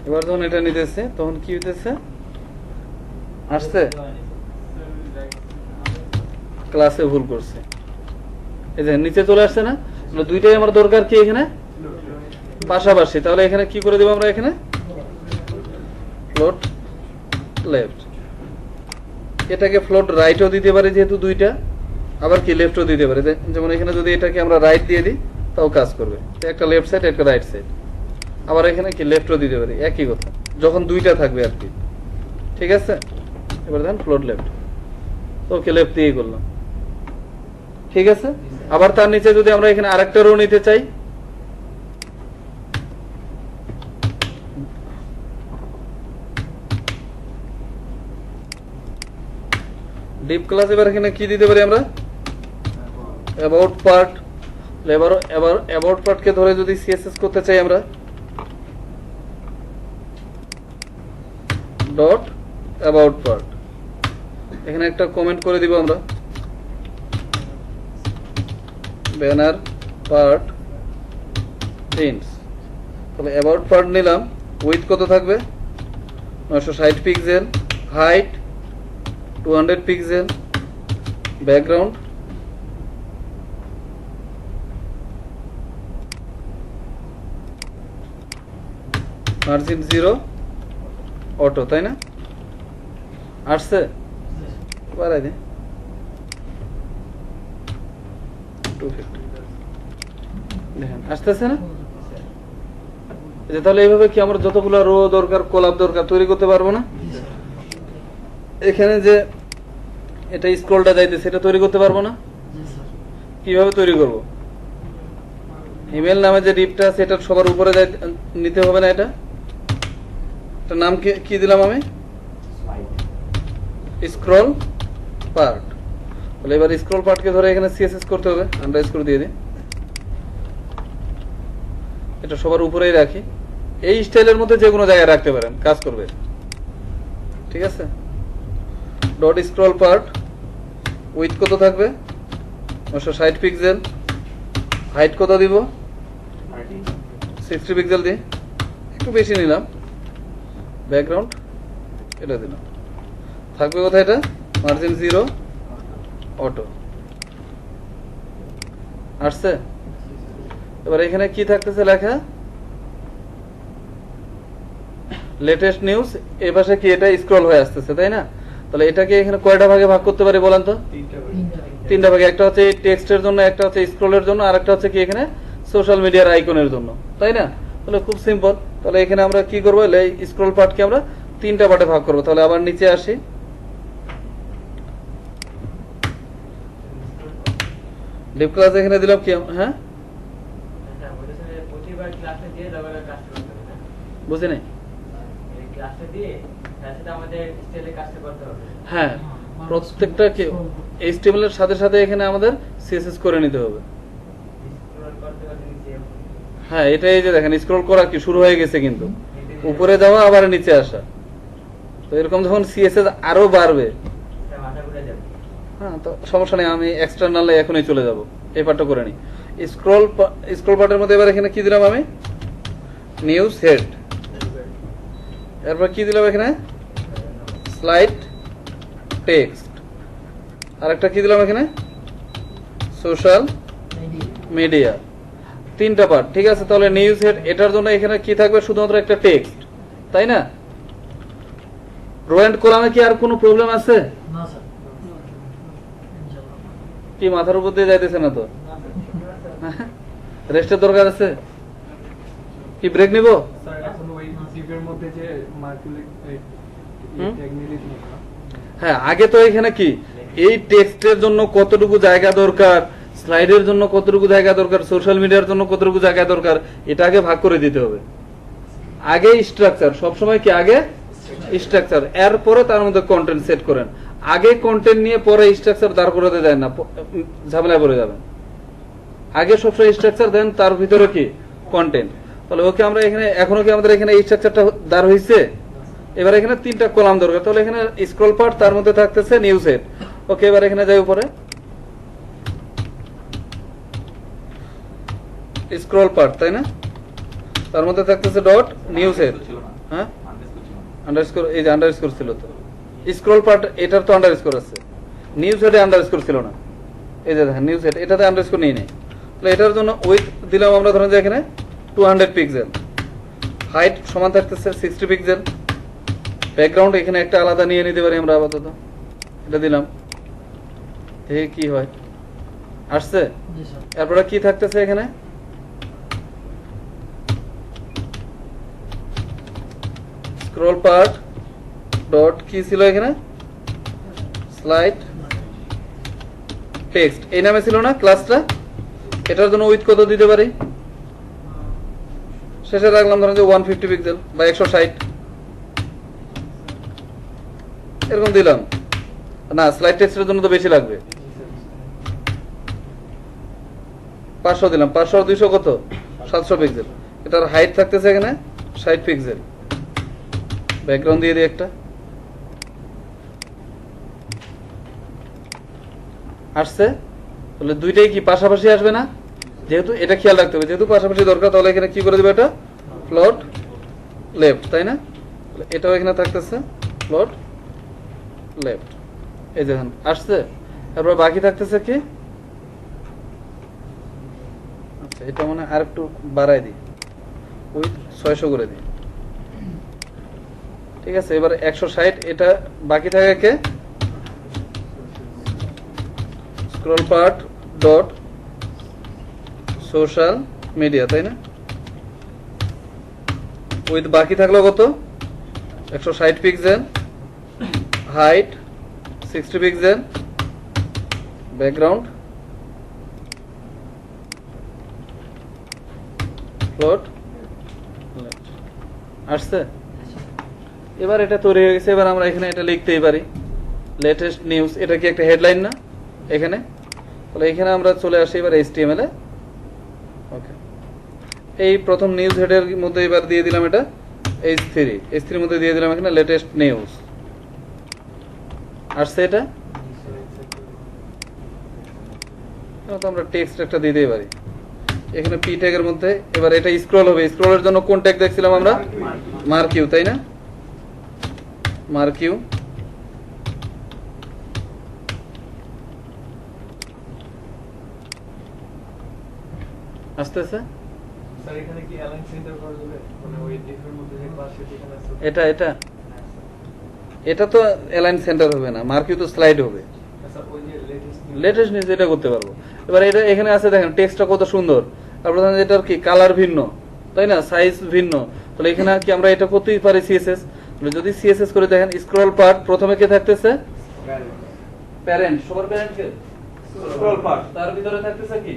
এবার যখন এটা নিতেছে তখন কি হইতেছে, আসছে, ক্লাসে ভুল করছে, এই যে নিচে চলে আসছে না। দুইটাই আমার দরকার কি এখানে পাশাপাশি, তাহলে এখানে কি করে দেবো আমরা, এখানে ফ্লোট লেফট, এটাকে ফ্লোট রাইটও দিতে পারি যেহেতু দুইটা, আবার কি লেফটও দিতে পারি, যেমন এখানে যদি এটাকে আমরা রাইট দিয়ে দিই তাও কাজ করবে, একটা লেফট সাইড একটা রাইট সাইড। আবার এখানে কি লেফটও দিতে পারি, একই কথা, যখন দুইটা থাকবে আর কি, ঠিক আছে। এবার দেখেন ফ্লোট লেফট, ওকে লেফট দিয়েই করলাম, ঠিক আছে। আবার তার নিচে যদি আমরা এখানে আরেকটা রো নিতে চাই, ডিপ ক্লাস, এবার এখানে কি দিতে পারি আমরা, অ্যাবাউট পার্ট। এবার অ্যাবাউট পার্টকে ধরে যদি সিএসএস করতে চাই আমরা, ডট অ্যাবাউট পার্ট, এখানে একটা কমেন্ট করে দিব আমরা, ব্যানার পার্ট এন্ডস। তাহলে অ্যাবাউট পার্ট নিলাম, উইথ কত থাকবে 960 pixel, height 200 pixel, background margin 0 auto, তাই না? আসছে? বাড়াই দে 250 দেখেন আসতেছে না? এই যে তাহলে এইভাবে কি আমরা যতগুলো রো দরকার, কলাম দরকার তৈরি করতে পারবো না? এখানে যে এটা স্ক্রলটা যাইতেছে এটা তৈরি করতে পারবো না? কিভাবে তৈরি করব? ইমেল নামে যে ডিপটা আছে এটা সবার উপরে নিতে হবে না? এটা নাম কি দিলাম আমি? Scroll part. তাহলে এবার স্ক্রল পার্টকে ধরে এখানে সিএসএস করতে হবে, আন্ডারস্কোর দিয়ে দিই। এটা সবার উপরেই রাখি। এই স্টাইলের মধ্যে যে কোনো জায়গায় রাখতে পারেন, কাজ করবে। ঠিক আছে, ডট স্ক্রল পার্ট উইথ কত থাকবে 960 পিক্সেল, হাইট কত দিব 60 পিক্সেল দিয়ে, একটু বেশি নিলাম, ব্যাকগ্রাউন্ড এটা দিলাম, থাকবে কোথায় এটা মার্জিন 0 অটো। আসছে? এবার এখানে কি থাকতেছে লেখা লেটেস্ট নিউজ, এই পাশে কি এটা স্ক্রল হয়ে আসতেছে, তাই না? তাহলে এটাকে এখানে কয়টা ভাগে ভাগ করতে পারি বলেন তো? তিনটা ভাগে। একটা হচ্ছে টেক্সটের জন্য, একটা হচ্ছে স্ক্রলের জন্য, আর একটা হচ্ছে কি এখানে সোশ্যাল মিডিয়ার আইকনের জন্য, তাই না? তাহলে খুব সিম্পল। তাহলে এখানে আমরা কি করবো, স্ক্রল পার্টকে আমরা তিনটা পার্টে ভাগ করবো। তাহলে আবার নিচে আসি, ডিপ ক্লাস এখানে দিলাম কি, হ্যাঁ বুঝি নাই? হ্যাঁ, প্রত্যেকটা HTML এর সাথে সাথে এখানে আমাদের CSS করে নিতে হবে। হ্যাঁ, এটাই যে দেখেন স্ক্রল করা কি শুরু হয়ে গেছে, কিন্তু উপরে যাওয়া আবার নিচে আসা। তো এরকম যখন CSS আরো বাড়বে, হ্যাঁ তো সমস্যা নেই, আমি এক্সটার্নালে এখনই চলে যাব, এই পার্টটা করে নিই। স্ক্রল পার্টের মধ্যে এবার এখানে কি দিলাম আমি, নিউজ হেড, এরপর কি দিলাম এখানে স্লাইড টেক্সট, আরেকটা কি দিলাম এখানে সোশ্যাল মিডিয়া, তিনটা পার্ট। ঠিক আছে, তাহলে নিউজ হেড এটার জন্য এখানে কি থাকবে, শুধুমাত্র একটা টেক্সট, তাই না? রো এন্ড কলামে কি আর কোনো প্রবলেম আছে? কি মাথার উপর দিয়ে যাইতেছে না তো? রেস্টের দরকার আছে? কি ব্রেক নিব? হ্যাঁ, আগে তো এখানে কি এই টেক্সটের জন্য কতটুকু জায়গা দরকার, স্লাইডের জন্য কতটুকু জায়গা দরকার, সোশ্যাল মিডিয়ার জন্য কতটুকু জায়গা দরকার, এটা আগে ভাগ করে দিতে হবে। আগে স্ট্রাকচার, সবসময় কি আগে স্ট্রাকচার, এরপরে তার মধ্যে কন্টেন্ট সেট করেন। আগে কন্টেন্ট নিয়ে পরে স্ট্রাকচার দাঁড় করাতে দেন না, ঝামেলায় পড়ে যাবেন। আগে সবসময় স্ট্রাকচার দেন, তার ভিতরে কি কন্টেন্ট। তাহলে ওকে আমরা এখানে এখনো কি আমাদের এখানে এই স্ট্রাকচারটা দাঁড় হয়েছে? এবার এখানে তিনটা কলাম দরকার। তাহলে এখানে স্ক্রল পার্ট, তার মধ্যে থাকতেছে নিউজ হেড। ওকে, এবার এখানে যাই উপরে স্ক্রল পার্ট, তাই না? তার মধ্যে থাকতেছে ডট নিউজ হেড। হ্যাঁ, আন্ডারস্কোর, এই যে আন্ডারস্কোর ছিল তো স্ক্রল পার্ট, এটার তো আন্ডারস্কোর আছে, নিউজ হেডে আন্ডারস্কোর ছিল না। এই যে দেখেন নিউজ হেড, এটাতে আন্ডারস্কোর নেই নেই। তাহলে এটার জন্য উইথ দিলাম আমরা, ধরেন যে এখানে 200 পিক্সেল, হাইট সমান থাকতেছে 60 পিক্সেল, ব্যাকগ্রাউন্ড এখানে একটা আলাদা নিয়ে নিতে পারি আমরা আপাতত, এটা দিলাম, দেখি কি হয়। আসছে? এরপরে কি থাকতেছে এখানে স্ক্রল পার্ট ডট কি ছিল এখানে স্লাইড টেক্সট, এই নামে ছিল না ক্লাসটা। এটার জন্য উইথ কত দিতে পারি, শেষে রাখলাম ধরেন যে 150 পিক্সেল বা 160, এরকম দিলাম না। স্লাইড টেক্সটের জন্য তো বেশি লাগবে, 500 দিলাম, 500 আর 200 কত 700 পিক্সেল। এটার হাইট থাকতেছে এখানে 60 পিক্সেল, ব্যাকগ্রাউন্ড দিয়ে দিই একটা। আসছে? তাহলে দুইটাই কি পাশাপাশি আসবে না? যেহেতু এটা খেয়াল রাখতে হবে, যেহেতু পাশাপাশি দরকার, তাহলে এখানে কি করে দেবে, এটা ফ্লোট লেফট, তাই না? এটাও এখানে থাকতেছে ফ্লোট লেফট। এই দেখেন আসছে। তারপর বাকি থাকতেছে কি, আচ্ছা এটা মানে আর একটু বাড়াই দিই, ওই 600 করে দিই। ঠিক আছে, এবার 160। এটা বাকি থাকে কে, scroll part dot social media, তাই না? উইথ বাকি থাকলো কত, 160 pixel, height 60 pixel, background float আসছে। এবার এটা তৈরি হয়ে গেছে। এবার আমরা এখানে এটা লিখতেই পারি, লেটেস্ট নিউজ। এটা কি একটা হেডলাইন না এখানে? তাহলে এখানে আমরা চলে আসি এবার HTML এ। ওকে, এই প্রথম নিউজ হেডের মধ্যে এবার দিয়ে দিলাম এটা H3 এর মধ্যে দিয়ে দিলাম এখানে লেটেস্ট নিউজ। আসছে এটা। তো আমরা টেক্সট একটা দিয়ে দিতে পারি এখানে পি ট্যাগের মধ্যে। এবার এটা স্ক্রল হবে, স্ক্রলের জন্য কোন ট্যাগ দেখছিলাম আমরা, মার্কিউ, তাই না? মার্কিউ। আসতেছে স্যার এখানে কি অ্যালাইন সেন্টার করা যাবে, মানে ওই ডিফের মধ্যে যে ক্লাস সেখানে আছে? এটা এটা এটা তো অ্যালাইন সেন্টার হবে না, মার্কিউ তো স্লাইড হবে। আচ্ছা, ওই যে লেটেস্ট নিউজ এটা করতে পারবো। এবার এটা এখানে আছে দেখেন, টেক্সটটা কত সুন্দর। তারপর দেখেন এটার কি কালার ভিন্ন, তাই না? সাইজ ভিন্ন। তাহলে এখানে কি আমরা এটা করতেই পারি সিএসএস। যদি সিএসএস করে দেখেন, স্ক্রল পার্ট প্রথমে কে থাকতেছে, প্যারেন্ট, সবার প্যারেন্ট কে, স্ক্রল পার্ট, তার ভিতরে থাকতেছে কি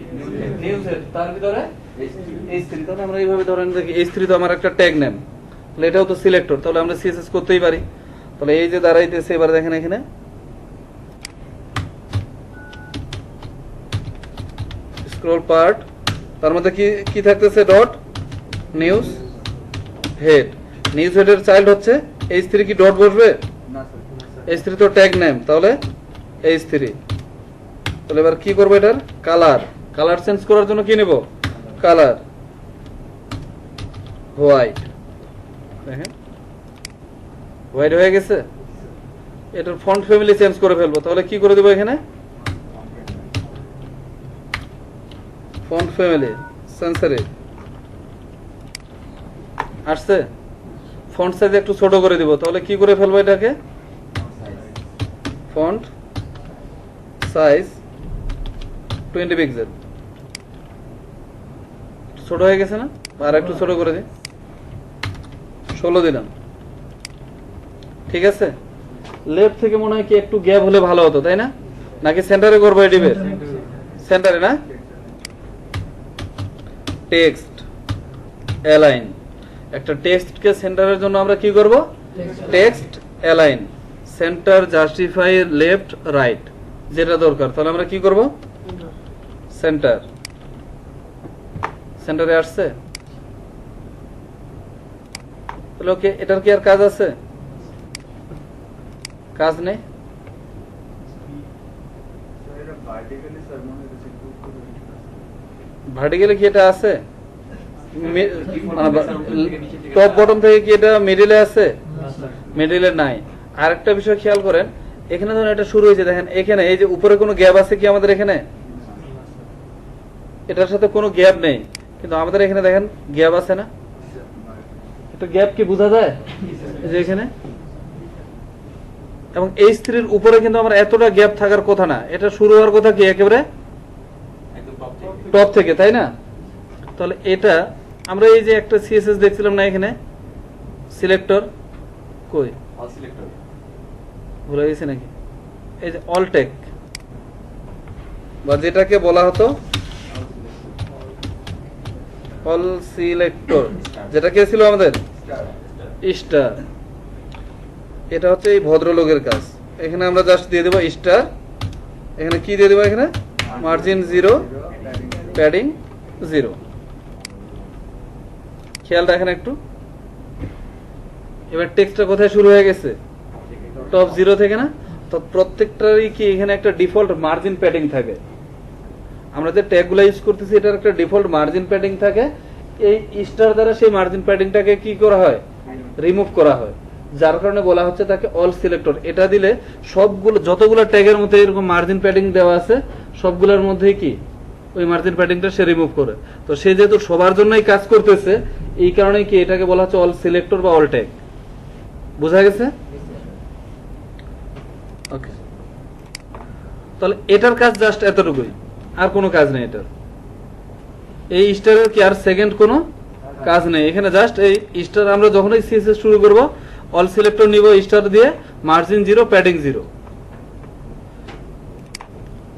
নিউজ হেড, তার ভিতরে H3। তাহলে আমরা এইভাবে ধরেন দেখি, H3 তো আমার একটা ট্যাগ নেম, তাহলে এটাও তো সিলেক্টর, তাহলে আমরা সিএসএস করতেই পারি। তাহলে এই যে দাঁড়াইতেছে, এবার দেখেন এখানে স্ক্রল পার্ট, তার মধ্যে কি কি থাকতেছে, ডট নিউজ হেড। নিউজ হেডের চাইল্ড হচ্ছে H3, কি ডট বসবে? H3 তো ট্যাগ নেম, তাহলে H3। তাহলে এবার কি করবো, এটার কালার, কালার চেঞ্জ করার জন্য কি নেব, কালার হোয়াইট। দেখেন হোয়াইট হয়ে গেছে। এটার ফন্ট ফ্যামিলি চেঞ্জ করে ফেলবো, তাহলে কি করে দেবো এখানে, ফন্ট ফ্যামিলি সেন্সরে আসছে। ফন্ট সাইজ একটু ছোট করে দিব, তাহলে কি করে ফেলবো এটাকে, ফন্ট সাইজ 20 পিক্সেল। ছোট হয়ে গেছে না, আর একটু ছোট করে দিই, 16 দিলাম। ঠিক আছে। লেফট থেকে মনে হয় কি একটু গ্যাপ হলে ভালো হতো, তাই না? নাকি সেন্টারে করবো এডিবের, সেন্টারে না? টেক্সট অ্যালাইন, একটা টেক্সটকে সেন্টারের জন্য আমরা কি করব, text align, centre, justify, left, right, যেটা দরকার। তাহলে আমরা কি করব, সেন্টার, সেন্টারে আসছে। তাহলে ওকে, এটার কি আর কাজ আছে, কাজ নেই। ভার্টিক্যালি কি এটা আছে, টপ বটম থেকে কি এটা মিডিলে আছে, মিডিলে নাই। আরেকটা বিষয় খেয়াল করেন, এখানে ধরুন এটা শুরু হয়েছে, দেখেন এখানে এই যে উপরে কোনো গ্যাপ আছে কি আমাদের এখানে, এটার সাথে কোনো গ্যাপ নেই, কিন্তু আমাদের এখানে দেখেন গ্যাপ আছে না, এটা গ্যাপ কি বোঝা যায় এই যে এখানে। এবং H3 এর উপরে কিন্তু আমার এতটা গ্যাপ থাকার কথা না, এটা শুরু হওয়ার কথা কি একেবারে টপ থেকে, তাই না? তাহলে এটা আমরা এই যে একটা সিএসএস দেখছিলাম না এখানে, সিলেক্টর কই, ভুলে গেছি নাকি, এই যে অল টেক, বা যেটাকে বলা হতো অল সিলেক্টর, যেটা কে ছিল আমাদের স্টার। এটা হচ্ছে এই ভদ্রলোকের কাজ। এখানে আমরা জাস্ট দিয়ে দেবো স্টার, এখানে কি দিয়ে দেবো, এখানে মার্জিন 0, প্যাডিং 0। খেয়াল রাখেন একটু। এবার টেক্সটটা কোথায় শুরু হয়ে গেছে, টপ 0 থেকে না? তো প্রত্যেকটারই কি এখানে একটা ডিফল্ট মার্জিন প্যাডিং থাকে। আমরা যে ট্যাগগুলো ইউজ করতেছি এটার একটা ডিফল্ট মার্জিন প্যাডিং থাকে। এই স্টার দ্বারা সেই মার্জিন প্যাডিংটাকে কি করা হয়, রিমুভ করা হয়, যার কারণে বলা হচ্ছে তাকে অল সিলেক্টর। এটা দিলে সবগুলো যতগুলো ট্যাগের মধ্যে এরকম মার্জিন প্যাডিং দেওয়া আছে সবগুলোর মধ্যেই কি ওই মার্জিন প্যাডিংটা সে রিমুভ করে। তো সে যেহেতু সবার জন্যই কাজ করতেছে, এই কারণে কি এটাকে বলা হচ্ছে অল সিলেক্টর বা অল ট্যাগ। বোঝা গেছে? ওকে, তাহলে এটার কাজ জাস্ট এতটুকুই, আর কোনো কাজ নেই এটার। এই স্টারের কি আর সেকেন্ড কোনো কাজ নেই এখানে, জাস্ট এই স্টার আমরা যখনই সিএসএস শুরু করব অল সিলেক্টর নিব স্টার দিয়ে, মার্জিন 0 প্যাডিং 0।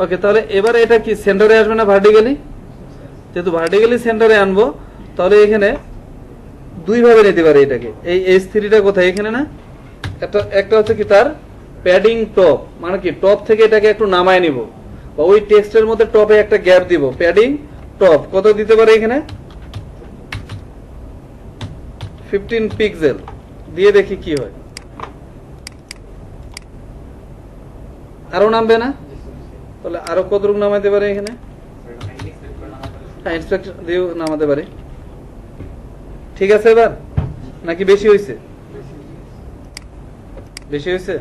ওকে, তাহলে এবারে এটা কি সেন্টারে আসবে না ভার্টিক্যালি? যেহেতু ভার্টিক্যালি সেন্টারে আনবো, তাহলে এখানে দুই ভাবে নিতে পারি এটাকে। এই H3টা কোথায়? এখানে না? একটা হচ্ছে কি তার প্যাডিং টপ, মানে কি টপ থেকে এটাকে একটু নামায় নিব, বা ওই টেক্সটের মধ্যে টপে একটা গ্যাপ দিব। প্যাডিং টপ কত দিতে পারে এখানে? 15 পিক্সেল দিয়ে দেখি কি হয়। আরো নামবে না? তাহলে আরো কতটুকু নামাতে পারে এখানে? হ্যাঁ, ইন্সপেক্টর দিয়েও নামাতে পারি। ঠিক আছে এবার, নাকি বেশি হয়েছে? বেশি হয়েছে?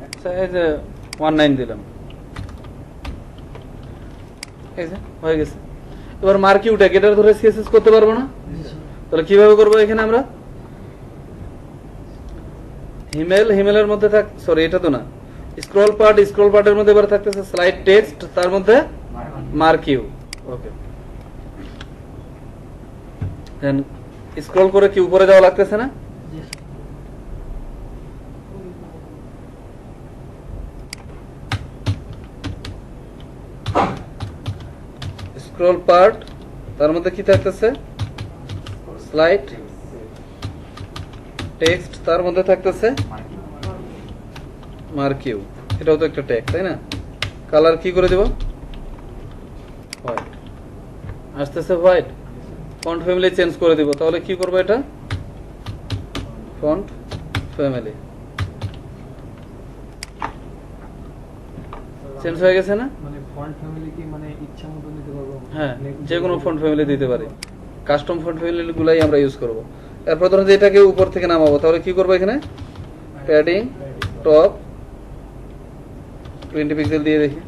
আচ্ছা, এই যে 19 দিলাম, এই যে হয়ে গেছে। এবার মার্কিউটা এটার ধরে সিএসএস করতে পারবো না? তাহলে কিভাবে করবো? এখানে আমরা হিমেলের মধ্যে সরি এটা তো না, স্ক্রল পার্টের মধ্যে এবার থাকতেছে স্লাইড টেক্সট, তার মধ্যে মার্কিউ। ওকে, দেন স্ক্রল করে কি উপরে যাওয়া লাগতেছে না? স্ক্রল পার্ট, তার মধ্যে কি থাকতেছে? স্লাইড টেক্সট, তার মধ্যে থাকতেছে মার্কিউ। এটাও তো একটা ট্যাগ, তাই না? কালার কি করে দেব? হোয়াইট আসতেছে, হোয়াইট। ফন্ট ফ্যামিলি চেঞ্জ করে দিব, তাহলে কি করবো? এটা ফন্ট ফ্যামিলি চেঞ্জ হয়ে গেছে না? মানে ফন্ট ফ্যামিলি কি মানে ইচ্ছা মতো নিতে পারবো? হ্যাঁ, যে কোনো ফন্ট ফ্যামিলি দিতে পারি। কাস্টম ফন্ট ফ্যামিলি গুলাই আমরা ইউজ করব। এরপর ধরুন যে এটাকে উপর থেকে নামাবো, তাহলে কি করবো? এখানে প্যাডিং টপ 20 পিক্সেল দিয়ে দেখি।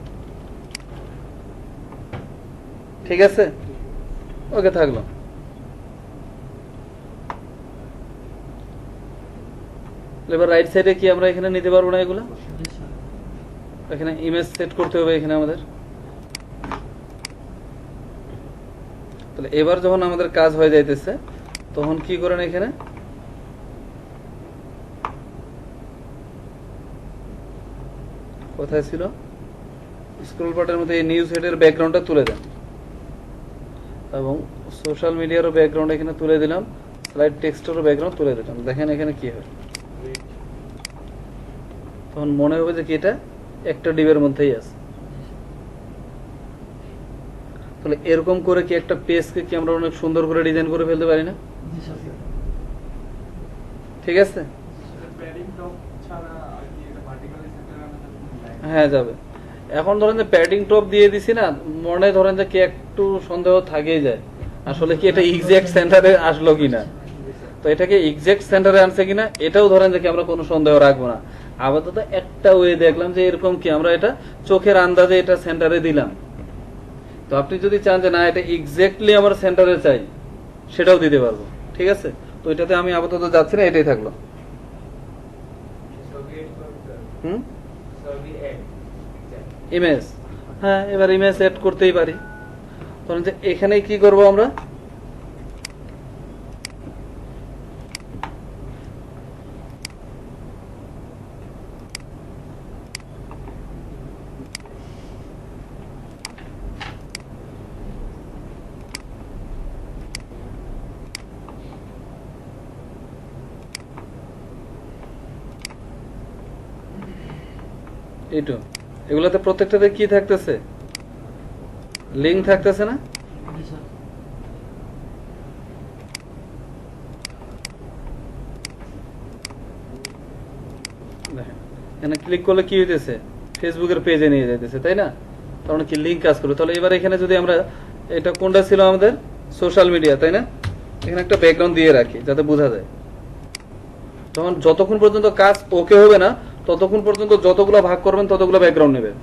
ঠিক আছে, ওকে থাকলো। এবার রাইট সাইডে কি আমরা এখানে নিতে পারবো না এগুলো? এখানে ইমেজ সেট করতে হবে এখানে আমাদের। তাহলে এবার যখন আমাদের কাজ হয়ে যাইতেছে, তখন কি করেন? এখানে কোথায় ছিল? স্ক্রল বারের মধ্যে এই নিউজ হেডের ব্যাকগ্রাউন্ডটা তুলে দেন, এবং সোশ্যাল মিডিয়ারও ব্যাকগ্রাউন্ড এখানে তুলে দিলাম, স্লাইড টেক্সটেরও ব্যাকগ্রাউন্ড তুলে দিলাম। দেখেন এখানে কি হয়, তখন মনে হবে যে কি এটা একটা ডিবের মধ্যেই আছে। তাহলে এরকম করে কি একটা পেজকে কি আমরা অনেক সুন্দর করে ডিজাইন করে ফেলতে পারি না? ঠিক আছে, হ্যাঁ যাবে। এখন ধরেন যে প্যাডিং টপ দিয়ে দিছি না, মনে ধরেন যে কি একটু সন্দেহ থাকেই যায়, আসলে কি এটা এক্সাক্ট সেন্টারে আসলো কিনা। তো এটাকে এক্সাক্ট সেন্টারে আনছে কিনা এটাও ধরেন যে কি আমরা কোনো সন্দেহ রাখবো না। আপাতত একটা ওয়ে দেখলাম যে এরকম কি আমরা এটা চোখের আন্দাজে এটা সেন্টারে দিলাম। তো আপনি যদি চান যে না এটা এক্স্যাক্টলি আমার সেন্টারে চাই, সেটাও দিতে পারবো। ঠিক আছে, তো এটাতে আমি আপাতত যাচ্ছি না, এটাই থাকলো। ইমেজ, হ্যাঁ এবার ইমেজ এড করতেই পারি। ধরুন যে এখানে কি করব আমরা? এইটু এগুলাতে প্রত্যেকটাতে কি থাকতেছে? লিঙ্ক থাকতেছে না? এখানে ক্লিক করলে কি হইতেছে? ফেসবুকের পেজে নিয়ে যাইতেছে, তাই না? কারণ কি লিঙ্ক কাজ করবে। তাহলে এবার এখানে যদি আমরা এটা কোনটা ছিল আমাদের সোশ্যাল মিডিয়া, তাই না? এখানে একটা ব্যাকগ্রাউন্ড দিয়ে রাখি যাতে বোঝা যায়। তখন যতক্ষণ পর্যন্ত কাজ ওকে হবে না ততক্ষণ পর্যন্ত যতগুলো ভাগ করবেন ততগুলো ব্যাকগ্রাউন্ড নেবেন।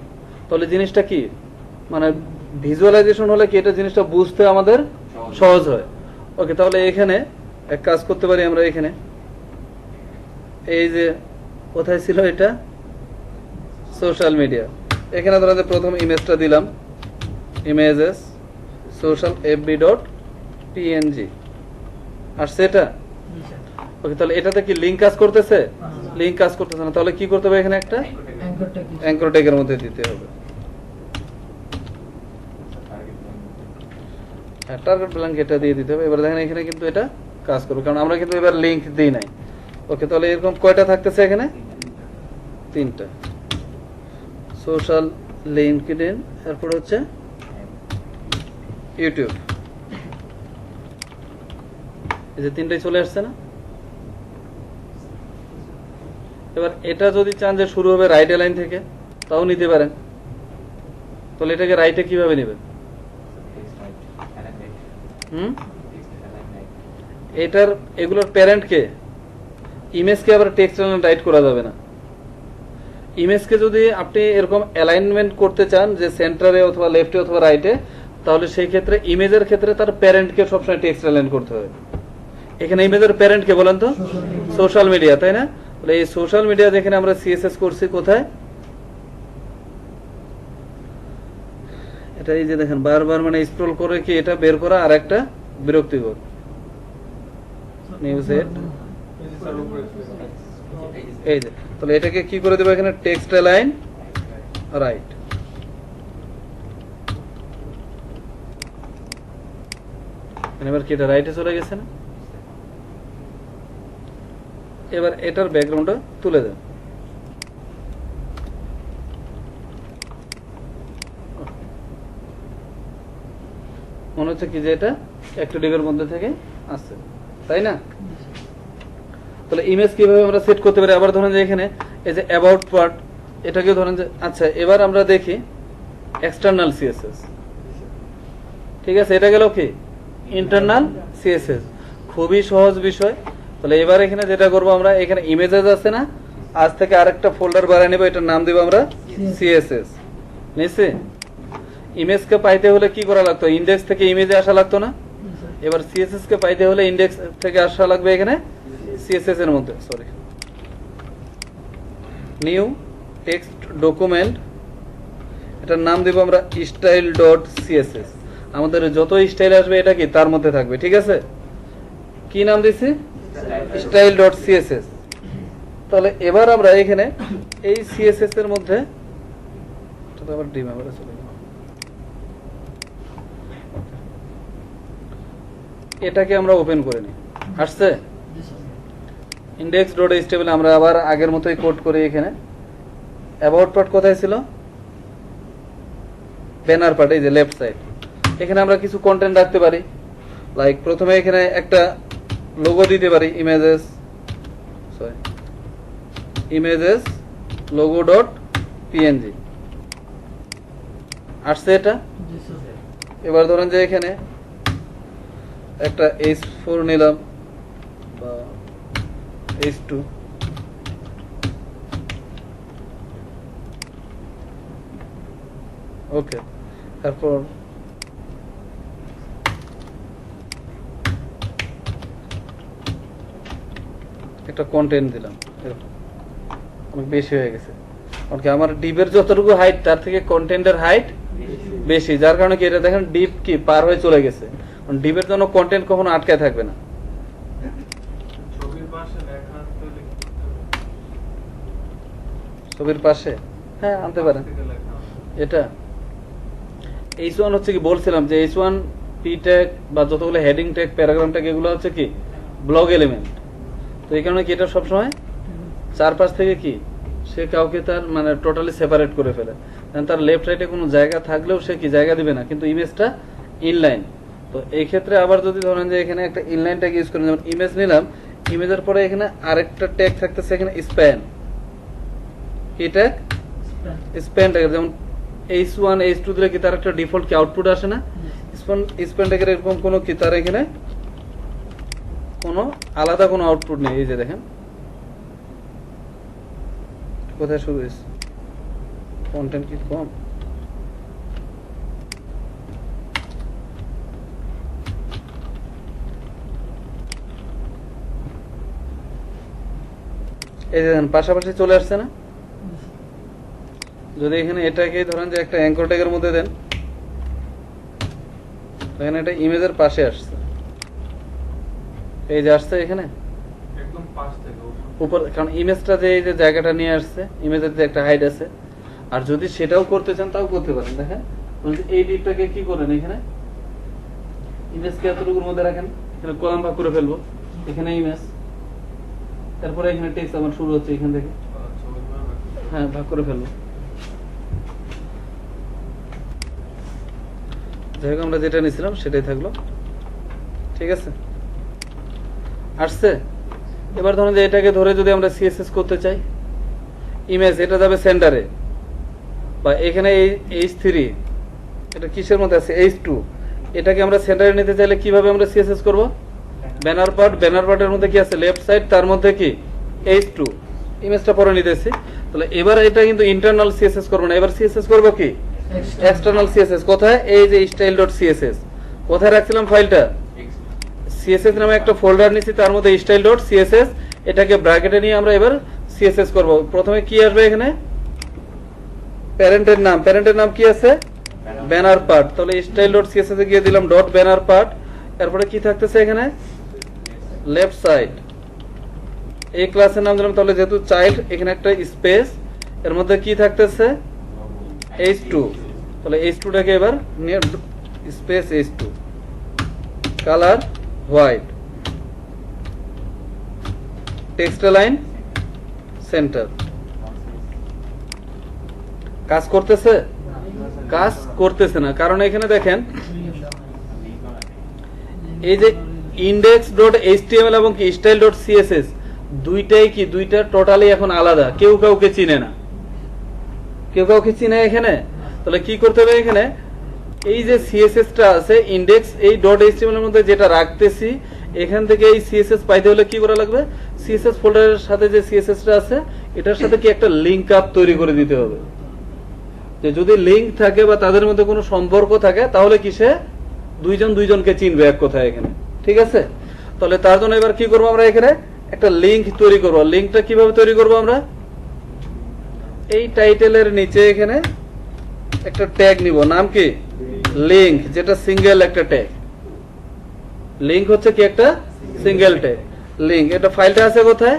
তাহলে জিনিসটা কি মানে ভিজুয়ালাইজেশন হলে কি এটা জিনিসটা বুঝতে আমাদের সহজ হয়। ওকে, তাহলে এখানে এক কাজ করতে পারি আমরা। এখানে এই যে কোথায় ছিল এটা সোশ্যাল মিডিয়া, এখানে ধরেন যে প্রথম ইমেজটা দিলাম, images social FB dot PNG আসছে এটা। ওকে, তাহলে এটাতে কি লিঙ্ক কাজ করতেছে? লিঙ্ক কাজ করতেছে না। তাহলে কি করতে হবে? এখানে একটা অ্যাঙ্কর ট্যাগের মধ্যে দিতে হবে। টার্গেট ব্ল্যাঙ্ক এটা দিয়ে দিতে হবে। এবার দেখেন এখানে কিন্তু এটা কাজ করবে, কারণ আমরা কিন্তু এবার লিঙ্ক দিই নাই। ওকে, তাহলে এরকম কয়টা থাকতেছে এখানে? 3টা। সোশ্যাল, লিঙ্কডইন, এরপর হচ্ছে ইউটিউব। এই যে 3টাই চলে আসছে না? এবার এটা যদি চান যে শুরু হবে রাইট লাইন থেকে তাও নিতে পারেন। তাহলে এটাকে রাইটে কিভাবে নেবেন? এটার এগুলোর প্যারেন্ট কে? ইমেজকে আবার টেক্সট রাইট করা যাবে না। ইমেজকে যদি আপনি এরকম অ্যালাইনমেন্ট করতে চান যে সেন্টারে অথবা লেফটে অথবা রাইটে, তাহলে সেই ক্ষেত্রে ইমেজের ক্ষেত্রে তার প্যারেন্টকে সবসময় টেক্সট অ্যালাইন করতে হবে। এখানে ইমেজের প্যারেন্ট কে বলেন তো? সোশ্যাল মিডিয়া, তাই না? তাহলে এই সোশ্যাল মিডিয়া যেখানে আমরা সিএসএস করছি কোথায়? এটা এই যে দেখেন বারবার মানে স্ক্রল করে কি এটা বের করা আর একটা বিরক্তিকর। নিউজ হেড, এই যে, তাহলে এটাকে কি করে দেবো? এখানে টেক্সট অ্যালাইন রাইট। এবার কি এটা রাইটে চলে গেছে না? এবার এটার ব্যাকগ্রাউন্ডটা তুলে দেন। মনে হচ্ছে কি যে এটা একটা ডিবের মধ্যে থেকে আসছে, তাই না? তাহলে ইমেজ কিভাবে আমরা সেট করতে পারি? আবার ধরেন যে এখানে এই যে অ্যাবাউট পার্ট, এটাকে ধরেন যে আচ্ছা এবার আমরা দেখি এক্সটার্নাল সিএসএস। ঠিক আছে, এটা গেল কি ইন্টারনাল সিএসএস। খুবই সহজ বিষয়। তাহলে এবার এখানে যেটা করবো আমরা, এখানে ইমেজেস আছে না, আজ থেকে আরেকটা ফোল্ডার বানিয়ে নেবো, এটার নাম দিব আমরা সিএসএস। নিশ্চয় ইমেজকে পাইতে হলে কি করা লাগতো? ইন্ডেক্স থেকে ইমেজে আসা লাগতো না? এবার সিএসএস কে পাইতে হলে ইন্ডেক্স থেকে আসা লাগবে এখানে সিএসএস এর মধ্যে। সরি, নিউ টেক্সট ডকুমেন্ট, এটার নাম দিব আমরা স্টাইল ডট সিএসএস। আমাদের যত স্টাইল আসবে এটা কি তার মধ্যে থাকবে। ঠিক আছে, কি নাম দিছি? Style dot CSS. তাহলে এবার আমরা এখানে এই সিএসএস এর মধ্যে আবার ডিমেম্বারে চলে গেল। এটাকে আমরা ওপেন করে নিই। আসছে ইন্ডেক্স ডট এইচটিএমএল। আমরা আবার আগের মতোই কোড করি। এখানে অ্যাবাউট পার্ট কোথায় ছিল? ব্যানার পার্ট, এই যে লেফট সাইড। এখানে আমরা কিছু কন্টেন্ট রাখতে পারি। লাইক প্রথমে এখানে একটা লোগো দিতে পারি, ইমেজেস লোগো ডট পিএনজি। আসছে এটা? এবার ধরেন যে এখানে একটা H4 নিলাম বা H2। ওকে, তারপর একটা কন্টেন্ট দিলাম। অনেক বেশি হয়ে গেছে, কারণ কি আমার ডিপের যতটুকু হাইট তার থেকে কন্টেন্টের হাইট বেশি, যার কারণে কি এটা দেখেন ডিপ কি পার হয়ে চলে গেছে। ডিপের জন্য কন্টেন্ট কখনো আটকায় থাকবে না। ছবির পাশে হ্যাঁ আনতে পারেন। এটা H1 হচ্ছে কি বলছিলাম যে H1 পি ট্যাগ বা যতগুলো হেডিং ট্যাগ, প্যারাগ্রাফ ট্যাগ, এগুলো হচ্ছে কি ব্লগ এলিমেন্ট। তো এই কারণে কি এটা সবসময় চারপাশ থেকে কি সে কাউকে তার মানে টোটালি সেপারেট করে ফেলে। তার লেফট রাইটে কোনো জায়গা থাকলেও সে কি জায়গা দিবে না, কিন্তু ইমেজটা ইনলাইন। তো এই ক্ষেত্রে আবার যদি ধরেন যে এখানে একটা ইনলাইন ট্যাগ ইউজ করেন, যেমন ইমেজ নিলাম, ইমেজের পরে এখানে আরেকটা ট্যাগ থাকতেছে এখানে স্প্যান। কি ট্যাগ? Span tag. যেমন H1 H2 দিলে কি তার একটা ডিফল্ট কি আউটপুট আসে না? স্প্যান ট্যাগের এরকম কোনো কি তার এখানে কোনো আলাদা কোনো আউটপুট নেই। এই যে দেখেন কোথায় শুরু হয়েছে, কন্টেন্ট কি কম, এই যে দেখেন পাশাপাশি চলে আসছে না। যদি এখানে এটাকে ধরেন যে একটা অ্যাঙ্কর ট্যাগের মধ্যে দেন, এখানে এটা ইমেজের পাশে আসছে, এই যে আসছে এখানে একদম পাশ থেকে উপর, কারণ ইমেজটা যে এই যে জায়গাটা নিয়ে আসছে, ইমেজের যে একটা হাইট আছে। আর যদি সেটাও করতে চান তাও করতে পারেন। দেখেন বলছি এই ডিপটাকে কি করেন, এখানে ইমেজকে এতটুকুর মধ্যে রাখেন, এখানে কলাম ভাগ করে ফেলবো, এখানে ইমেজ, তারপরে এখানে টেক্সট আমার শুরু হচ্ছে এখান থেকে, হ্যাঁ ভাগ করে ফেলবো। যাই হোক আমরা যেটা নিয়েছিলাম সেটাই থাকলো, ঠিক আছে আসছে। এবার ধরেন যে এটাকে ধরে যদি আমরা সিএসএস করতে চাই, ইমেজ এটা যাবে সেন্টারে, বা এখানে এই H3 এটা কিসের মধ্যে আছে H2, এটাকে আমরা সেন্টারে নিতে চাইলে কিভাবে আমরা সিএসএস করব? ব্যানার পার্টের মধ্যে কি আছে লেফট সাইড, তার মধ্যে কি H2, ইমেজটা পরে নিতেছি। তাহলে এবার এটা কিন্তু ইন্টারনাল সিএসএস করব না, এবার সিএসএস করব কি এক্সটার্নাল সিএসএস। কোথায়? এই যে style.css, কোথায় রাখছিলাম ফাইলটা? সিএসএস নামে একটা ফোল্ডার নিছি, তার মধ্যে style.css, এটাকে ব্র্যাকেটে নিয়ে আমরা এবার সিএসএস করব। প্রথমে কি আসবে এখানে? প্যারেন্টের নাম কি আছে? Banner part. তাহলে style.css এ গিয়ে দিলাম ডট ব্যানার পার্ট। তারপরে কি থাকতেছে এখানে? Left side. এই ক্লাসের নাম দিলাম, তাহলে যেহেতু চাইল্ড এখানে একটা স্পেস, এর মধ্যে কি থাকতেছে H2, তাহলে H2টাকে এবার নিয়ে space H2, colour white, text line centre. কাজ করতেছে? কাজ করতেছে না, কারণ এখানে দেখেন এই যে index.html এবং কি style.css দুইটা টোটালি এখন আলাদা, কেউ কাউকে চিনে না, কেউ কাউকে চিনে এখানে। তাহলে কি করতে হবে? এখানে এই যে সিএসএসটা আছে ইন্ডেক্স, এই .html এর মধ্যে যেটা রাখতেছি, এখান থেকে এই সিএসএস পাইতে হলে কি করা লাগবে? সিএসএস ফোল্ডারের সাথে যে সিএসএসটা আছে এটার সাথে কি একটা লিংক আপ তৈরি করে দিতে হবে। যে যদি লিংক থাকে বা তাদের মধ্যে কোনো সম্পর্ক থাকে, তাহলে কি সে দুইজনকে চিনবে এক কথায় এখানে, ঠিক আছে? তাহলে তার জন্য এবার কি করবো আমরা? এখানে একটা লিংক তৈরি করবো। লিংকটা কিভাবে তৈরি করবো আমরা? এই টাইটেলের নিচে এখানে একটা ট্যাগ নিব, নাম কি লিংক, যেটা সিঙ্গেল একটা ট্যাগ। লিংক হচ্ছে কি একটা সিঙ্গেল ট্যাগ লিংক। এটা ফাইলটা আছে কোথায়?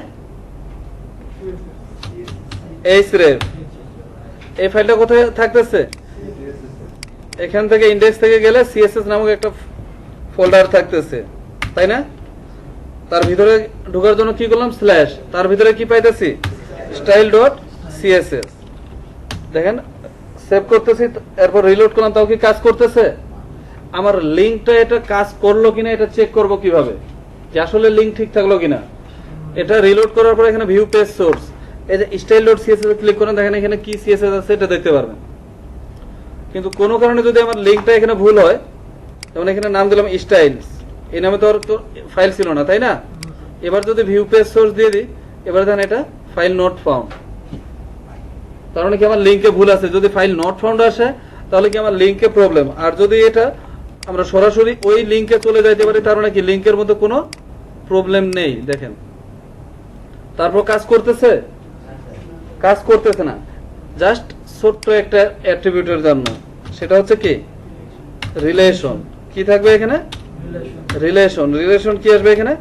href। এই ফাইলটা কোথায় থাকতেছে? এখান থেকে ইন্ডেক্স থেকে গেলে সিএসএস নামক একটা ফোল্ডার থাকতেছে, তাই না? তার ভিতরে ঢোকার জন্য কি করলাম? স্ল্যাশ, তার ভিতরে কি পাইতেছি? style.css। দেখেন সেভ করতেছি, এরপর রিলোড করলাম, তাও কি কাজ করতেছে? আমার লিংকটা এটা কাজ করলো কিনা এটা চেক করব কিভাবে, যে আসলে লিংক ঠিক থাকলো কিনা। এটা রিলোড করার পর এখানে ভিউ পেজ সোর্স, এই যে style.css এ ক্লিক করেন, দেখেন এখানে কি সিএসএস আছে এটা দেখতে পারবেন। কিন্তু কোনো কারণে যদি আমার লিংকটা এখানে ভুল হয়, যেমন এখানে নাম দিলাম স্টাইলস, এই নামে তো আর তো ফাইল ছিল না, তাই না? এবার যদি ভিউ পেজ সোর্স দিয়ে দিই, এবার দেখেন এটা ফাইল নট ফাউন্ড, তার মানে কি আমার লিংকে ভুল আছে। যদি ফাইল নট ফাউন্ড আসে তাহলে কি আমার লিংকে প্রবলেম, আর যদি এটা আমরা সরাসরি ওই লিংকে চলে যাইতে পারি, তার মানে কি লিংকের মধ্যে কোনো প্রবলেম নেই। দেখেন তারপর কাজ করতেছে? কাজ করতেছে না, জাস্ট ছোট্ট একটা অ্যাট্রিবিউটের জন্য, সেটা হচ্ছে কি রিলেশন। কি থাকবে এখানে? রিলেশন কি আসবে এখানে?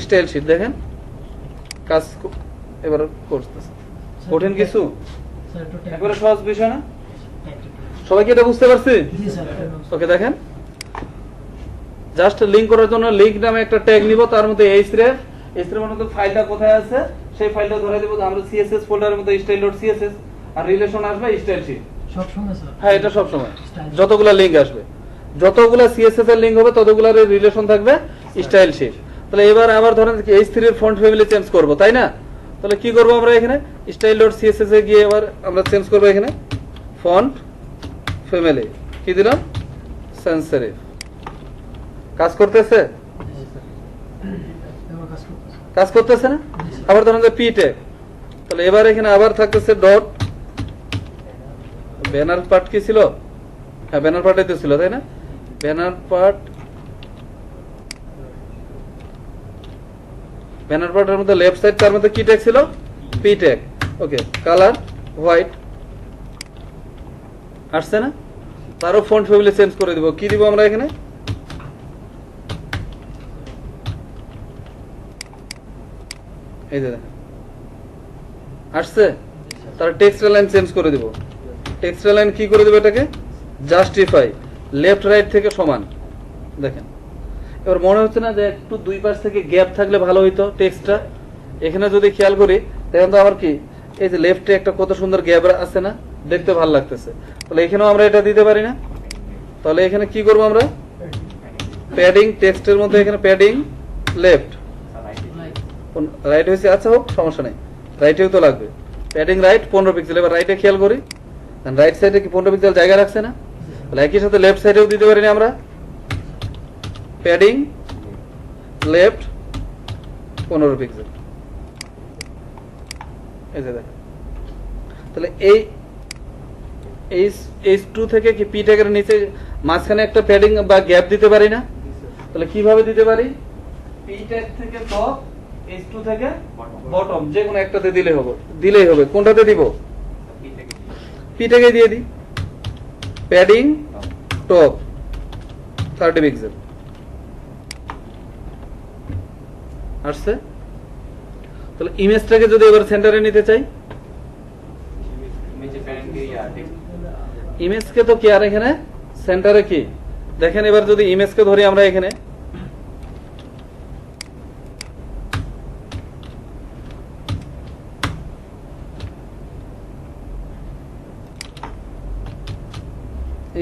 Style sheet. দেখেন কাজ এবার করতেছে। কঠিন কিছু? একবারে সহজ বিষয় না? সবাই কি এটা বুঝতে পারছি? ওকে, দেখেন জাস্ট লিংক করার জন্য লিংক নামে একটা ট্যাগ নিব, তার মধ্যে href এর মধ্যে ফাইলটা কোথায় আছে সেই ফাইলটা ধরে দেব, আমরা সিএসএস ফোল্ডারের মধ্যে style.css, আর রিলেশন আসবে স্টাইল শিট। সব সময় স্যার? হ্যাঁ, এটা সব সময় যতগুলা লিংক আসবে, যতগুলা সিএসএস এর লিংক হবে ততগুলার রিলেশন থাকবে স্টাইল শিট। তাহলে এবার আবার ধরেন H3 এর ফন্ট ফ্যামিলি চেঞ্জ করব, তাই না? তাহলে কি করব আমরা? এখানে style.css এ গিয়ে এবার আমরা চেঞ্জ করব, এখানে ফন্ট ফ্যামিলি কি দিলাম? sans serif। কাজ করতেছে? কাজ করতেছে না? আবার ধরেন যে পিটেক, তাহলে এবার এখানে আবার থাকতেছে ডট। ব্যানার পার্ট কি ছিল? হ্যাঁ, ব্যানার পার্টই তো ছিল, তাই না? ব্যানার পার্টের মধ্যে লেফট সাইড, তার মধ্যে কি ট্যাগ ছিল? P tag. Okay, colour white আসছে না? তারও ফন্ট ফ্যামিলি চেঞ্জ করে দিব। কি দিব আমরা এখানে? এই যে আসছে। তার টেক্সট লাইন চেঞ্জ করে দিব। টেক্সট লাইন কি করে দিব? এটাকে জাস্টিফাই, লেফট রাইট থেকে সমান। দেখেন, এবার মনে হচ্ছে না যে একটু দুই পাশ থেকে গ্যাপ থাকলে ভালো হইতো টেক্সটটা? এখানে যদি খেয়াল করি দেখেন তো আবার কি, এই যে লেফটে একটা কত সুন্দর গ্যাপ আছে না, দেখতে ভালো লাগতেছে। তাহলে এখানেও আমরা এটা দিতে পারি না? তাহলে এখানে কি করব আমরা? প্যাডিং, টেক্সটের মধ্যে এখানে প্যাডিং লেফট, রাইট হয়েছে। আচ্ছা, হোক, সমস্যা নেই, রাইটেও তো লাগবে। Padding right 15 pixel. এবার রাইটে খেয়াল করি, রাইট সাইডে কি 15 পিক্সেল জায়গা রাখছে না? তাহলে একই সাথে লেফট সাইডেও দিতে পারি না আমরা? Padding left 15 pixel. এই যে দেখেন, তাহলে H2 থেকে কি পি ট্যাগের নিচে মাঝখানে একটা প্যাডিং বা গ্যাপ দিতে পারি না? তাহলে কিভাবে দিতে পারি? পি ট্যাগ থেকে টপ, H2 থেকে বটম, যে কোনো একটাতে দিলেই হবে। কোনটাতে দিব? পি ট্যাগে দিয়ে দিই। প্যাডিং টপ 30 পিক্সেল আসছে। তাহলে ইমেজটাকে যদি এবার সেন্টারে নিতে চাই, ইমেজকে তো কি আর এখানে সেন্টারে কি দেখেন, এবার যদি ইমেজকে ধরি আমরা এখানে,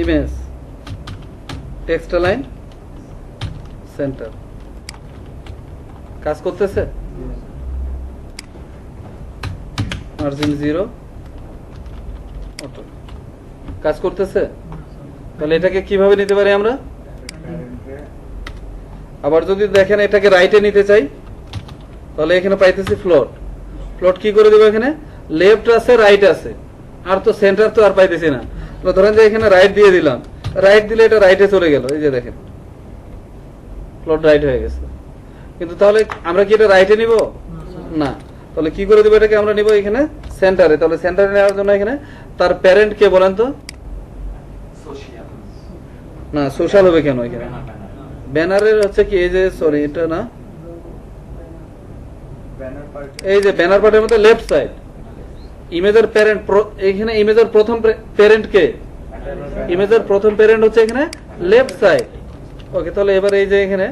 ইমেজ টেক্সট লাইন সেন্টার কাজ করতেছে। মার্জিন 0 অটো কাজ করতেছে। তাহলে এটাকে কিভাবে নিতে পারি আমরা? আবার যদি দেখেন এটাকে রাইটে নিতে চাই, তাহলে এখানে পাইতেছি ফ্লোট কি করে দেবো? এখানে লেফট আছে, রাইট আছে, আর তো সেন্টার তো আর পাইতেছি না। ধরেন যে এখানে রাইট দিয়ে দিলাম, রাইট দিলে এটা রাইটে চলে গেল। এই যে দেখেন, ফ্লোট রাইট হয়ে গেছে। কিন্তু তাহলে আমরা কি এটা রাইটে নিব? না। তাহলে কি করে দেবো? এটাকে আমরা নিব এখানে সেন্টারে। তাহলে সেন্টারে নেওয়ার জন্য এখানে তার প্যারেন্ট কে বলেন তো? না, সোশ্যাল হবে কেন? এখানে ব্যানারের হচ্ছে কি, এই যে সরি এটা না, এই যে ব্যানার পার্টের মধ্যে লেফট সাইড ইমেজের প্যারেন্ট, এখানে ইমেজের প্রথম প্যারেন্ট কে? ইমেজের প্রথম প্যারেন্ট হচ্ছে এখানে লেফট সাইড। ওকে, তাহলে এবার এই যে এখানে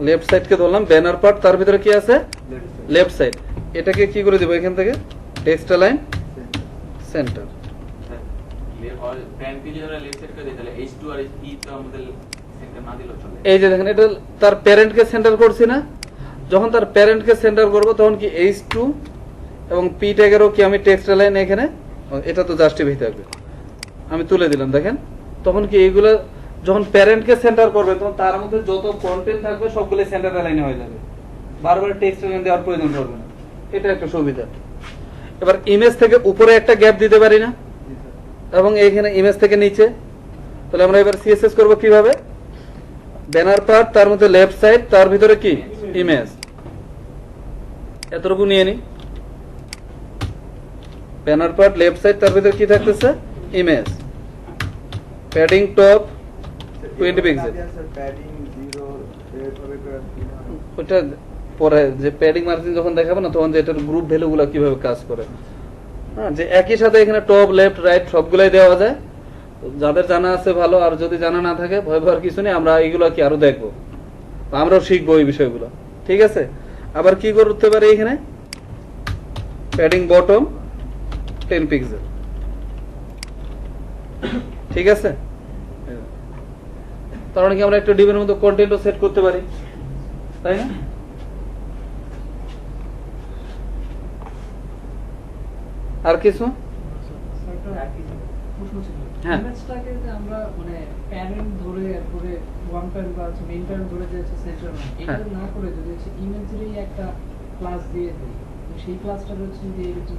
লেফট সাইড কে ধরলাম, ব্যানার পার্ট, তার ভিতরে কি আছে? Left side. এটাকে কি করে দিব? এখান থেকে টেক্সট লাইন সেন্টার। এই যে দেখেন, এটা তার প্যারেন্টকে সেন্টার করছি না? যখন তার প্যারেন্টকে সেন্টার করব তখন কি H2 এবং পি ট্যাগেরও কি আমি টেক্সট লাইন এখানে, এটা তো জাস্টিফাই থাকবে, আমি তুলে দিলাম। দেখেন, তখন কি এইগুলো যখন প্যারেন্টকে সেন্টার করবে তখন তার মধ্যে যত কন্টেন্ট থাকবে সবগুলো সেন্টার লাইনে হয়ে যাবে, বারবার টেক্সট লাইন দেওয়ার প্রয়োজন পড়বে না। এটা একটা সুবিধা। এবার ইমেজ থেকে উপরে একটা গ্যাপ দিতে পারি না? এবং এইখানে ইমেজ থেকে নিচে। তাহলে আমরা এবার সিএসএস করব কিভাবে? ব্যানার পার্ট, তার মধ্যে লেফট সাইড, তার ভিতরে কি? ইমেজ। এতটুকু নিয়ে নি। ব্যানার পার্ট, লেফট সাইড, তার ভিতরে কি থাকতেছে? ইমেজ। Padding top 20 pixel. ওটা পরে যে প্যাডিং মার্জিন যখন দেখাবো না, তখন যে এটার গ্রুপ ভ্যালু গুলা কিভাবে কাজ করে, হ্যাঁ, যে একই সাথে এখানে টপ, লেফট, রাইট সবগুলাই দেওয়া যায়। যাদের জানা আছে ভালো, আর যদি জানা না থাকে ভয় পাওয়ার কিছু নেই, আমরা এইগুলো কি আরো দেখবো, আমরাও শিখবো এই বিষয়গুলো। ঠিক আছে। আবার কি করতে পারি? এখানে প্যাডিং বটম 10 পিক্সেল। ঠিক আছে। তার মানে কি আমরা একটা ডিবের মধ্যে কন্টেন্টও সেট করতে পারি, তাই না? আর কিছু? প্রশ্ন ছিল হ্যাঁ। ইমেজটাকে যে আমরা মানে প্যারেন্ট ধরে এরপরে ওয়ান প্যারেন্ট বা মেইন প্যারেন্ট ধরে যে হচ্ছে সেন্টার এটা হ্যাঁ। না করে যদি হচ্ছে ইমেজেরই একটা ক্লাস দিয়ে দেই তো সেই ক্লাসটা হচ্ছে যদি এরকম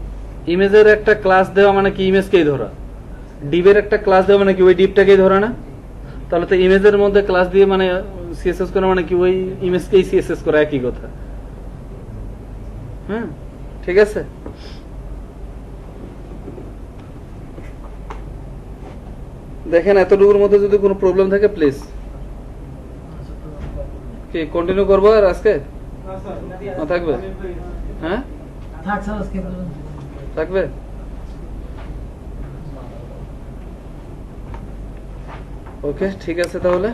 ইমেজের একটা ক্লাস দেওয়া মানে কি ইমেজকেই ধরা, ডিবের একটা ক্লাস দেওয়া মানে কি ওই ডিপটাকেই ধরা না? তাহলে তো ইমেজের মধ্যে ক্লাস দিয়ে মানে সিএসএস করা মানে কি ওই ইমেজকেই সিএসএস করা, একই কথা। হ্যাঁ, ঠিক আছে। দেখেন এতটুকুর মধ্যে যদি কোনো প্রবলেম থাকে প্লিজ কি কন্টিনিউ করবো আর আজকে না স্যার না থাকবে? হ্যাঁ থাক স্যার আজকে থাকবে। ওকে, ঠিক আছে তাহলে।